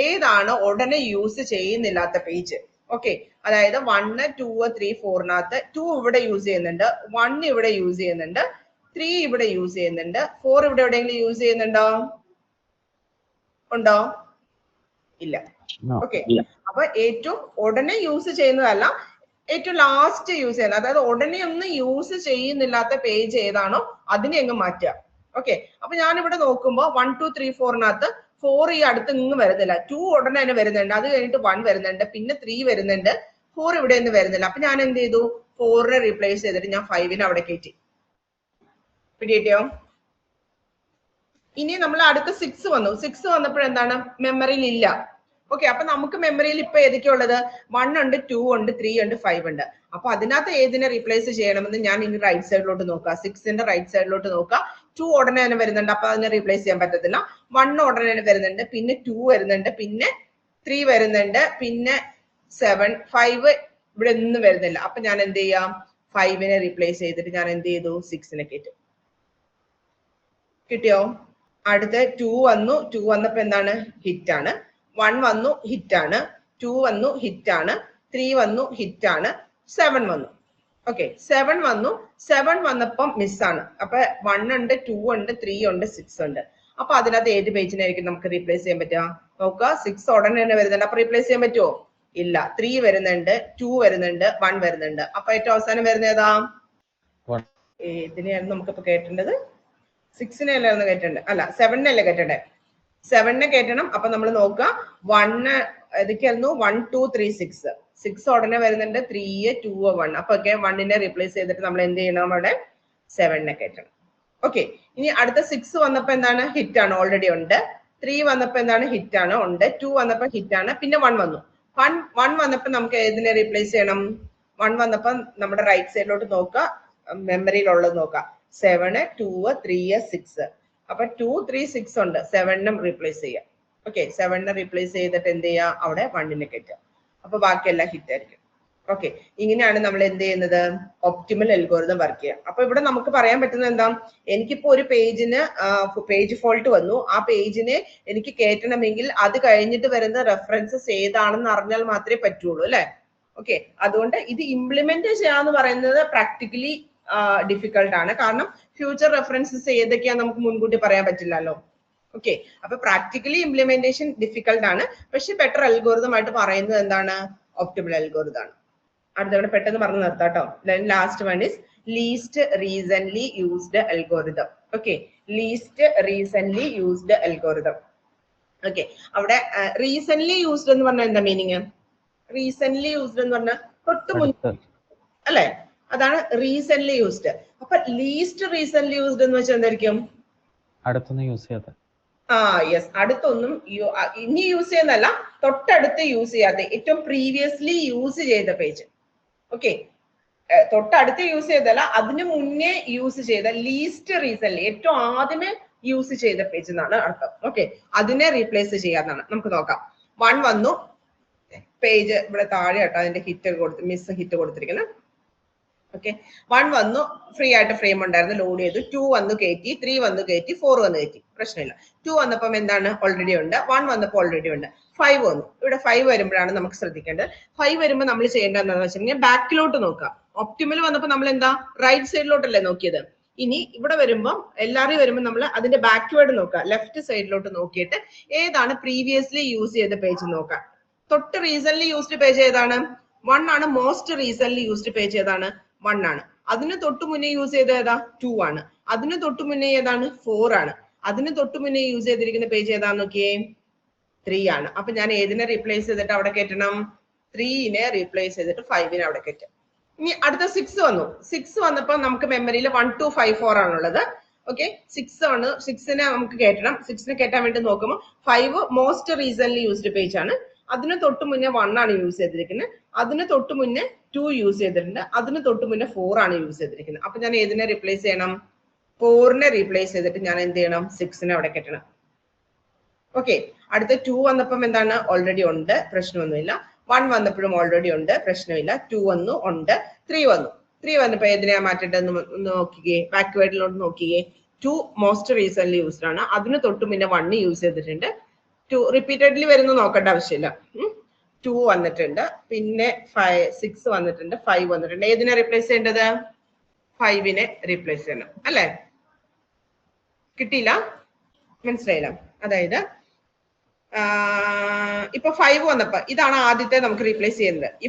ഏതാണ് ഉടനെ യൂസ് ചെയ്യുന്നില്ലാത്ത പേജ്. ഓക്കെ, അതായത് 1 2 3 4നകത്ത് 2 ഇവിടെ യൂസ് ചെയ്യുന്നുണ്ട്, 1 ഇവിടെ യൂസ് ചെയ്യുന്നുണ്ട്, 3 ഇവിടെ യൂസ് ചെയ്യുന്നുണ്ട്, 4 ഇവിടെ എവിടെയെങ്കിലും യൂസ് ചെയ്യുന്നുണ്ടോ? ഉണ്ടോ? ഇല്ല. ഓക്കെ, അപ്പൊ ഏറ്റവും ഉടനെ യൂസ് ചെയ്യുന്നതല്ല, ഏറ്റവും ലാസ്റ്റ് യൂസ് ചെയ്യുന്നത്, അതായത് ഉടനെ ഒന്നും യൂസ് ചെയ്യുന്നില്ലാത്ത പേജ് ഏതാണോ അതിനെ അങ്ങ് മാറ്റുക. ഓക്കെ, അപ്പൊ ഞാൻ ഇവിടെ നോക്കുമ്പോൾ 1 2 3 4നകത്ത് 4 ഈ അടുത്ത് ഇങ്ങ് വരുന്നില്ല, 2 ഉടനെ തന്നെ വരുന്നുണ്ട്, അത് കഴിഞ്ഞിട്ട് 1 വരുന്നുണ്ട്, പിന്നെ 3 വരുന്നുണ്ട്, 4 ഇവിടെ ഒന്നും വരുന്നില്ല. അപ്പൊ ഞാൻ എന്ത് ചെയ്തു, 4നെ റീപ്ലേസ് ചെയ്തിട്ട് ഞാൻ 5നെ അവിടെ കയറ്റി. പിടിയോ? ഇനി നമ്മൾ അടുത്ത 6 വന്നു. 6 വന്നപ്പോഴെന്താണ്, മെമ്മറിയിൽ ഇല്ല. ഓക്കെ, അപ്പൊ നമുക്ക് മെമ്മറിയിൽ ഇപ്പൊ ഏതൊക്കെയാ ഉള്ളത്? 1 ഉണ്ട്, 2 ഉണ്ട്, 3 ഉണ്ട്, 5 ഉണ്ട്. അപ്പൊ അതിനകത്ത് ഏതിനെ റീപ്ലേസ് ചെയ്യണമെന്ന് ഞാൻ ഇനി റൈറ്റ് സൈഡിലോട്ട് നോക്കുക. 6ന്റെ റൈറ്റ് സൈഡിലോട്ട് നോക്കുക. 2 ഉടനെ തന്നെ വരുന്നുണ്ട്, അപ്പൊ അതിനെ റീപ്ലേസ് ചെയ്യാൻ പറ്റത്തില്ല. 1 ഉടനെ തന്നെ വരുന്നുണ്ട്, പിന്നെ 2 വരുന്നുണ്ട്, പിന്നെ 3 വരുന്നുണ്ട്, പിന്നെ 7 5 ഇവിടെ ഒന്നും വരുന്നില്ല. അപ്പൊ ഞാൻ എന്ത് ചെയ്യാം, 5നെ റീപ്ലേസ് ചെയ്തിട്ട് ഞാൻ എന്ത് ചെയ്തു, 6നെ കയറ്റും. കിട്ടിയോ? അടുത്ത 2 വന്നു, 2 വന്നപ്പോ എന്താണ്, ഹിറ്റ് ആണ്. 1 വന്നു, ഹിറ്റ് ആണ്. 2 വന്നു, ഹിറ്റ് ആണ്. 3 വന്നു, ഹിറ്റ് ആണ്. 7 വന്നു. ഓക്കെ, 7 വന്നു. 7 വന്നപ്പം മിസ്സാണ്. അപ്പൊ 1 ഉണ്ട്, 2 ഉണ്ട്, 3 ഉണ്ട്, 6 ഉണ്ട്. അപ്പൊ അതിനകത്ത് ഏത് പേജിനായിരിക്കും നമുക്ക് റീപ്ലേസ് ചെയ്യാൻ പറ്റുക? നോക്കുക, 6 ഉടനെ തന്നെ വരുന്നുണ്ട്, അപ്പൊ റീപ്ലേസ് ചെയ്യാൻ പറ്റുമോ? ഇല്ല. 3 വരുന്നുണ്ട്, 2 വരുന്നുണ്ട്, 1 വരുന്നുണ്ട്. അപ്പൊ ഏറ്റവും അവസാനം വരുന്ന ഏതാ? ഇതിനെയാണ് നമുക്കിപ്പോ കേട്ടേണ്ടത്. 6നെ അല്ലായിരുന്നു കയറ്റേണ്ടത്, അല്ല 7നെ കയറ്റണ്ടേ. 7നെ കയറ്റണം. അപ്പൊ നമ്മൾ നോക്കുക, 1 ഏതൊക്കെയായിരുന്നു? 1 2 3 6. 6 ഉടനെ വരുന്നുണ്ട്, 3 2 1. അപ്പൊ ഓക്കെ, 1നെ റീപ്ലേസ് ചെയ്തിട്ട് നമ്മൾ എന്ത് ചെയ്യണം, അവിടെ 7നെ കയറ്റണം. ഓക്കെ, ഇനി അടുത്ത 6 വന്നപ്പോ എന്താണ്, ഹിറ്റ് ആണ്, ഓൾറെഡി ഉണ്ട്. 3 വന്നപ്പോ എന്താണ്, ഹിറ്റ് ആണ്, ഉണ്ട്. 2 വന്നപ്പോ ഹിറ്റ് ആണ്, പിന്നെ 1 വന്നു. 1 വന്നപ്പോ നമുക്ക് ഏതിനെ റീപ്ലേസ് ചെയ്യണം? 1 വന്നപ്പോ നമ്മുടെ റൈറ്റ് സൈഡിലോട്ട് നോക്കുക, മെമ്മറിയിലുള്ളത് നോക്കുക. 7 2 3 6. അപ്പൊ 2 3 6 ഉണ്ട്, 7നെ റീപ്ലേസ് ചെയ്യാം. ഓക്കെ, 7നെ റീപ്ലേസ് ചെയ്തിട്ട് എന്ത് ചെയ്യാം, അവിടെ 1നെ കയറ്റാം. അപ്പൊ ബാക്കിയെല്ലാം ഹിറ്റ് ആയിരിക്കും. ഓക്കെ, ഇങ്ങനെയാണ് നമ്മൾ എന്ത് ചെയ്യുന്നത്, ഒപ്റ്റിമൽ അൽഗോരിതം വർക്ക് ചെയ്യുക. അപ്പൊ ഇവിടെ നമുക്ക് പറയാൻ പറ്റുന്നത് എന്താ, എനിക്കിപ്പോ ഒരു പേജിന് പേജ് ഫോൾട്ട് വന്നു, ആ പേജിനെ എനിക്ക് കയറ്റണമെങ്കിൽ അത് കഴിഞ്ഞിട്ട് വരുന്ന റെഫറൻസസ് ഏതാണെന്ന് അറിഞ്ഞാൽ മാത്രമേ പറ്റുള്ളൂ അല്ലെ. ഓക്കെ, അതുകൊണ്ട് ഇത് ഇംപ്ലിമെന്റ് ചെയ്യാന്ന് പറയുന്നത് പ്രാക്ടിക്കലി ഡിഫിക്കൾട്ട് ആണ്. കാരണം ഫ്യൂച്ചർ റെഫറൻസസ് ഏതൊക്കെയാ നമുക്ക് മുൻകൂട്ടി പറയാൻ പറ്റില്ലല്ലോ. ഓക്കെ, അപ്പൊ പ്രാക്ടിക്കലി ഇംപ്ലിമെന്റേഷൻ ഡിഫിക്കൾട്ട് ആണ്. പക്ഷെ ബെറ്റർ അൽഗോരിതം ആയിട്ട് പറയുന്നത് എന്താണ്, ഒപ്റ്റിമൽ അൽഗോരിതം ആണ്. അടുത്തവിടെ പെട്ടെന്ന് പറഞ്ഞു നിർത്താട്ടോ. Last one is least recently used algorithm. Okay, least recently used algorithm. Okay, അവിടെ റീസെന്റ്ലി യൂസ്ഡ് എന്ന് പറഞ്ഞാൽ എന്താ മീനിങ്? റീസെന്റ്ലി യൂസ്ഡ് എന്ന് പറഞ്ഞാൽ തൊട്ട് മുന്നേ അല്ലെ, അതാണ് റീസെന്റ്ലി യൂസ്ഡ്. അപ്പൊ ലീസ്റ്റ് റീസെന്റ്ലി യൂസ്ഡ് എന്ന് വെച്ചാൽ എന്തായിരിക്കും? അടുത്തൊന്നും യൂസ് ചെയ്യാത്ത. യെസ്, അടുത്തൊന്നും ഇനി യൂസ് ചെയ്യുന്നല്ല, തൊട്ടടുത്ത് യൂസ് ചെയ്യാത്ത, ഏറ്റവും പ്രീവിയസ്ലി യൂസ് ചെയ്ത പേജ്. ഓക്കെ, തൊട്ടടുത്ത് യൂസ് ചെയ്തല്ല, അതിനു മുന്നേ യൂസ് ചെയ്ത, ലീസ്റ്റ് റീസെന്റ്ലി ഏറ്റവും ആദ്യമേ യൂസ് ചെയ്ത പേജ് എന്നാണ് അർത്ഥം. ഓക്കെ, അതിനെ റീപ്ലേസ് ചെയ്യാന്നാണ്. നമുക്ക് നോക്കാം. 1 വന്നു, പേജ് ഇവിടെ താഴെ കേട്ടോ അതിന്റെ ഹിറ്റ് മിസ് ഹിറ്റ് കൊടുത്തിരിക്കുന്നത്. ഓക്കെ, 1 വന്നു, ഫ്രീ ആയിട്ട് ഫ്രെയിം ഉണ്ടായിരുന്നു, ലോഡ് ചെയ്തു. 2 വന്നു കയറ്റി, 3 വന്നു കയറ്റി, 4 വന്നു കയറ്റി, പ്രശ്നമില്ല. 2 വന്നപ്പം എന്താണ്, ഓൾറെഡി ഉണ്ട്. 1 വന്നപ്പോൾ ഓൾറെഡി ഉണ്ട്. 5 വന്നു. ഇവിടെ 5 വരുമ്പോഴാണ് നമുക്ക് ശ്രദ്ധിക്കേണ്ടത്. 5 വരുമ്പോൾ നമ്മൾ ചെയ്യേണ്ടത് എന്താണെന്ന് വെച്ചിട്ടുണ്ടെങ്കിൽ ബാക്കിലോട്ട് നോക്കാം. ഒപ്റ്റിമൽ വന്നപ്പോൾ നമ്മൾ എന്താ, റൈറ്റ് സൈഡിലോട്ടല്ലേ നോക്കിയത്. ഇനി ഇവിടെ വരുമ്പോൾ എല്ലാവരും വരുമ്പോൾ നമ്മൾ അതിന്റെ ബാക്ക്വേർഡ് നോക്കുക, ലെഫ്റ്റ് സൈഡിലോട്ട് നോക്കിയിട്ട് ഏതാണ് പ്രീവിയസ്ലി യൂസ് ചെയ്ത പേജ് നോക്കാം. തൊട്ട് റീസെന്റ്ലി യൂസ്ഡ് പേജ് ഏതാണ്? 1 ആണ്. മോസ്റ്റ് റീസെന്റ്ലി യൂസ്ഡ് പേജ് ഏതാണ്? 1 ആണ്. അതിന് തൊട്ട് മുന്നേ യൂസ് ചെയ്ത ഏതാ? 2 ആണ്. അതിന് തൊട്ട് മുന്നേ ഏതാണ്? 4 ആണ്. അതിന് തൊട്ട് മുന്നേ യൂസ് ചെയ്തിരിക്കുന്ന പേജ് ഏതാന്ന് നോക്കിയേ? 3 ആണ്. അപ്പൊ ഞാൻ ഏതിനെ റീപ്ലേസ് ചെയ്തിട്ട് അവിടെ കയറ്റണം? 3നെ റീപ്ലേസ് ചെയ്തിട്ട് 5നെ അവിടെ കയറ്റും. ഇനി അടുത്ത 6 വന്നു. 6 വന്നപ്പോ നമുക്ക് മെമ്മറിയിൽ 1 2 5 4 ആണുള്ളത്. ഓക്കെ, 6 ആണ്. 6നെ നമുക്ക് കയറ്റണം. 6നെ കയറ്റാൻ വേണ്ടി നോക്കുമ്പോൾ 5 മോസ്റ്റ് റീസെന്റ്ലി യൂസ്ഡ് പേജ് ആണ്. അതിന് തൊട്ട് മുന്നേ 1 ആണ് യൂസ് ചെയ്തിരിക്കുന്നത്. അതിന് തൊട്ട് മുന്നേ 2 യൂസ് ചെയ്തിട്ടുണ്ട്. അതിന് തൊട്ട് മുന്നേ 4 ആണ് യൂസ് ചെയ്തിരിക്കുന്നത്. അപ്പൊ ഞാൻ ഏതിനെ റീപ്ലേസ് ചെയ്യണം? 4നെ റീപ്ലേസ് ചെയ്തിട്ട് ഞാൻ എന്ത് ചെയ്യണം? 6നെ അവിടെ കെട്ടണം. ഓക്കെ, അടുത്ത 2 വന്നപ്പം എന്താണ്, ഓൾറെഡി ഉണ്ട്, പ്രശ്നമൊന്നുമില്ല. 1 വന്നപ്പോഴും ഓൾറെഡി ഉണ്ട്, പ്രശ്നമില്ല. 2 വന്നു, ഉണ്ട്. 3 വന്നു. 3 വന്നപ്പോ ഏതിനെയാ മാറ്റേണ്ടതെന്ന് നോക്കിയേ, ബാക്ക്വേർഡിലോട്ട് നോക്കിയേ. 2 മോസ്റ്റ് റീസെന്റ്ലി യൂസ്ഡ് ആണ്. അതിന് തൊട്ട് മുന്നേ 1 യൂസ് ചെയ്തിട്ടുണ്ട്. 2 റിപ്പീറ്റഡ്ലി വരുന്ന നോക്കേണ്ട ആവശ്യമില്ല. 2 വന്നിട്ടുണ്ട്, പിന്നെ 6 വന്നിട്ടുണ്ട്, 5 വന്നിട്ടുണ്ട്. ഏതിനെ റീപ്ലേസ് ചെയ്യേണ്ടത്? 5നെ റീപ്ലേസ് ചെയ്യണം അല്ലെ. കിട്ടിയില്ല? മനസ്സിലായില്ല? അതായത് ഇപ്പൊ 5 വന്നപ്പോ ഇതാണ് ആദ്യത്തെ നമുക്ക് റീപ്ലേസ് ചെയ്യുന്നത്. ഈ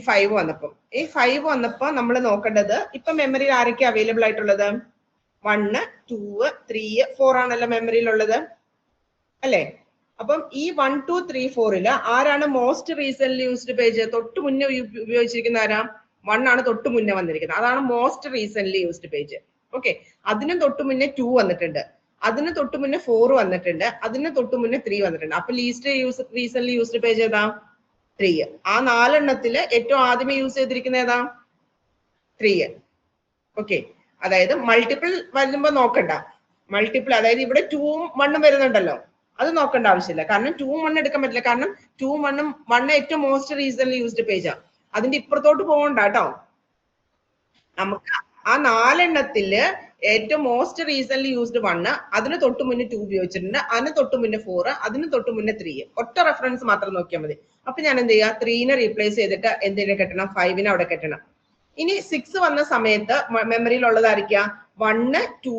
5 വന്നപ്പോ നമ്മൾ നോക്കേണ്ടത് ഇപ്പൊ മെമ്മറിയിൽ ആരൊക്കെ അവൈലബിൾ ആയിട്ടുള്ളത്? 1 2 3 4 ആണല്ലോ മെമ്മറിയിൽ ഉള്ളത് അല്ലെ. അപ്പം ഈ 1 2 3 4 ആരാണ് മോസ്റ്റ് റീസെന്റ്ലി യൂസ്ഡ് പേജ്? തൊട്ട് മുന്നേ ഉപയോഗിച്ചിരിക്കുന്ന ആരാ? 1 ആണ് തൊട്ട് മുന്നേ വന്നിരിക്കുന്നത്. അതാണ് most recently used page. Okay, അതിനും തൊട്ട് മുന്നേ 2 വന്നിട്ടുണ്ട്. അതിന് തൊട്ട് മുന്നേ 4 വന്നിട്ടുണ്ട്. അതിന് തൊട്ട് മുന്നേ 3 വന്നിട്ടുണ്ട്. അപ്പൊ ലീസ്റ്റ് റീസെന്റ്ലി യൂസ്ഡ് പേജ് ഏതാ? 3. ആ 4 എണ്ണത്തില് ഏറ്റവും ആദ്യമേ യൂസ് ചെയ്തിരിക്കുന്ന ഏതാ? 3. ഓക്കെ, അതായത് മൾട്ടിപ്പിൾ വരുമ്പോ നോക്കണ്ട. മൾട്ടിപ്പിൾ അതായത് ഇവിടെ 2ഉം 1ഉം വരുന്നുണ്ടല്ലോ, അത് നോക്കേണ്ട ആവശ്യമില്ല. കാരണം 2ഉം 1 എടുക്കാൻ പറ്റില്ല. കാരണം 2ഉം 1ഉം 1 ഏറ്റവും മോസ്റ്റ് റീസെന്റ്ലി യൂസ്ഡ് പേജാ. അതിന്റെ ഇപ്പുറത്തോട്ട് പോകണ്ട കേട്ടോ. നമുക്ക് ആ 4 എണ്ണത്തില് ഏറ്റവും മോസ്റ്റ് റീസെന്റ്ലി യൂസ്ഡ് 1, അതിന് തൊട്ട് മുന്നേ 2 ഉപയോഗിച്ചിട്ടുണ്ട്. അതിന് തൊട്ട് മുന്നേ 4, അതിന് തൊട്ട് മുന്നേ 3. ഒറ്റ റെഫറൻസ് മാത്രം നോക്കിയാൽ മതി. അപ്പൊ ഞാൻ എന്ത് ചെയ്യുക? 3നെ റീപ്ലേസ് ചെയ്തിട്ട് എന്തിനെ കെട്ടണം? 5നെ അവിടെ കെട്ടണം. ഇനി 6 വന്ന സമയത്ത് മെമ്മറിയിൽ ഉള്ളതായിരിക്കുക 1 2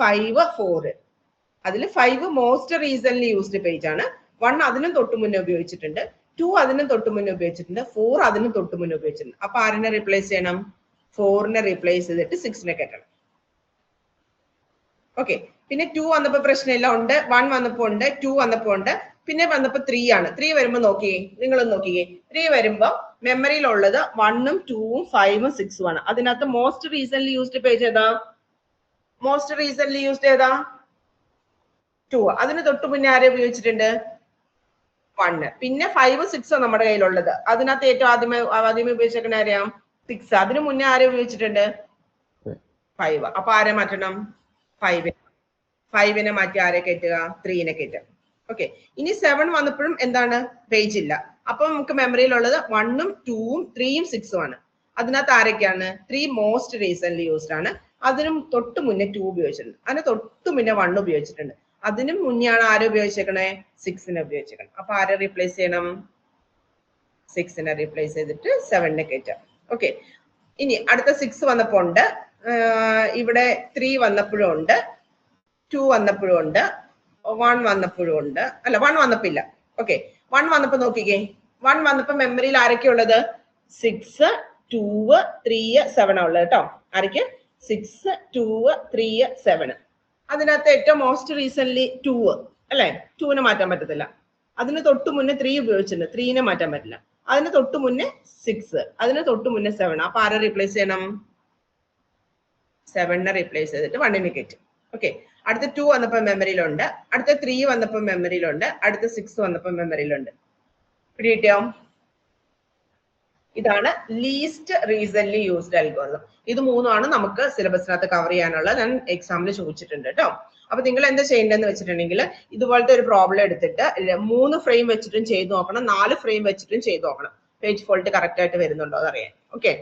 5 4. അതിൽ 5 മോസ്റ്റ് റീസെന്റ്ലി യൂസ്ഡ് പേജ് ആണ്. 1 അതിനും തൊട്ട് മുന്നേ ഉപയോഗിച്ചിട്ടുണ്ട്. 2 അതിനും തൊട്ട് മുന്നേ ഉപയോഗിച്ചിട്ടുണ്ട്. 4 അതിനും തൊട്ട് മുന്നേ ഉപയോഗിച്ചിട്ടുണ്ട്. അപ്പൊ ആരിനെ റീപ്ലേസ് ചെയ്യണം? 4നെ റീപ്ലേസ് ചെയ്തിട്ട് 6നെ കെട്ടണം. ഓക്കെ, പിന്നെ 2 വന്നപ്പോ പ്രശ്നമില്ല, ഉണ്ട്. 1 വന്നപ്പോ ഉണ്ട്, 2 വന്നപ്പോ ഉണ്ട്, പിന്നെ വന്നപ്പോ 3 ആണ്. 3 വരുമ്പോ നോക്കിയേ, നിങ്ങളൊന്ന് നോക്കിയേ. 3 വരുമ്പോ മെമ്മറിയിൽ ഉള്ളത് 1ഉം 2ഉം 5ഉം 6ഉം ആണ്. അതിനകത്ത് മോസ്റ്റ് റീസെന്റ്ലി യൂസ്ഡ് പേജ് ഏതാ? മോസ്റ്റ് റീസെന്റ്ലി യൂസ്ഡ് ഏതാ? 2. അതിന് തൊട്ട് മുന്നേ ആരെ ഉപയോഗിച്ചിട്ടുണ്ട്? 1. പിന്നെ 5 6 നമ്മുടെ കയ്യിലുള്ളത്. അതിനകത്ത് ഏറ്റവും ആദ്യമേ ഉപയോഗിച്ചേക്കുന്ന ആരെയാ? 6. അതിന് മുന്നേ ആരെ ഉപയോഗിച്ചിട്ടുണ്ട്? 5. അപ്പൊ ആരെ മാറ്റണം? 5നെ മാറ്റി ആരെ കയറ്റുക? 3നെ കയറ്റുക. ഓക്കെ, ഇനി 7 വന്നപ്പോഴും എന്താണ്? പേജ് ഇല്ല. അപ്പൊ നമുക്ക് മെമ്മറിയിൽ ഉള്ളത് 1ഉം 2ഉം 3ഉം 6ഉം ആണ്. അതിനകത്ത് ആരൊക്കെയാണ് 3 മോസ്റ്റ് റീസെന്റ് യൂസ്ഡ് ആണ്. അതിനും തൊട്ട് മുന്നേ 2 ഉപയോഗിച്ചിട്ടുണ്ട്, അതിന് തൊട്ട് മുന്നേ 1 ഉപയോഗിച്ചിട്ടുണ്ട്, അതിനും മുന്നെയാണ് ആരെ ഉപയോഗിച്ചേക്കണേ 6നെ ഉപയോഗിച്ചേക്കണം. അപ്പൊ ആരെ റീപ്ലേസ് ചെയ്യണം 6നെ റീപ്ലേസ് ചെയ്തിട്ട് 7നെ കയറ്റാം. ഓക്കെ, ഇനി അടുത്ത 6 വന്നപ്പോ ഉണ്ട്, ഇവിടെ 3 വന്നപ്പോഴും ഉണ്ട്, 2 വന്നപ്പോഴും ഉണ്ട്, 1 വന്നപ്പോഴും ഉണ്ട്. അല്ല 1 വന്നപ്പില്ല. ഓക്കെ, 1 വന്നപ്പോ നോക്കിക്കേ, 1 വന്നപ്പോ മെമ്മറിയിൽ ആരൊക്കെ ഉള്ളത് 6, 2, 3, 7 ഉള്ളത് കേട്ടോ. ആരൊക്കെ 6, 2, 3, 7. അതിനകത്ത് ഏറ്റവും മോസ്റ്റ് റീസെന്റ് 2 അല്ലെ, 2നെ മാറ്റാൻ പറ്റത്തില്ല. അതിന് തൊട്ട് മുന്നേ 3 ഉപയോഗിച്ചിട്ടുണ്ട്, 3നെ മാറ്റാൻ പറ്റില്ല. അതിന് തൊട്ട് മുന്നേ 6, അതിന് തൊട്ട് മുന്നേ 7. അപ്പൊ ആരെ റീപ്ലേസ് ചെയ്യണം 7നെ റീപ്ലേസ് ചെയ്തിട്ട് 1നെ കയറ്റും. ഓക്കെ, അടുത്ത 2 വന്നപ്പോ മെമ്മറിയിലുണ്ട്, അടുത്ത 3 വന്നപ്പോ മെമ്മറിയിലുണ്ട്, അടുത്ത 6 വന്നപ്പോ മെമ്മറിയിലുണ്ട്. പിടികിട്ടിയോ? ഇതാണ് ലീസ്റ്റ് റീസെന്റ്ലി യൂസ്ഡ് അൽഗോരിതം. ഇത് മൂന്നുമാണ് നമുക്ക് സിലബസിനകത്ത് കവർ ചെയ്യാനുള്ള. ഞാൻ എക്സാമിൽ ചോദിച്ചിട്ടുണ്ട് കേട്ടോ. അപ്പൊ നിങ്ങൾ എന്താ ചെയ്യേണ്ടതെന്ന് വെച്ചിട്ടുണ്ടെങ്കിൽ ഇതുപോലത്തെ ഒരു പ്രോബ്ലം എടുത്തിട്ട് 3 ഫ്രെയിം വെച്ചിട്ടും ചെയ്ത് നോക്കണം, 4 ഫ്രെയിം വെച്ചിട്ടും ചെയ്ത് നോക്കണം. പേജ് ഫോൾട്ട് കറക്റ്റ് ആയിട്ട് വരുന്നുണ്ടോ എന്ന് അറിയാൻ. ഓക്കെ.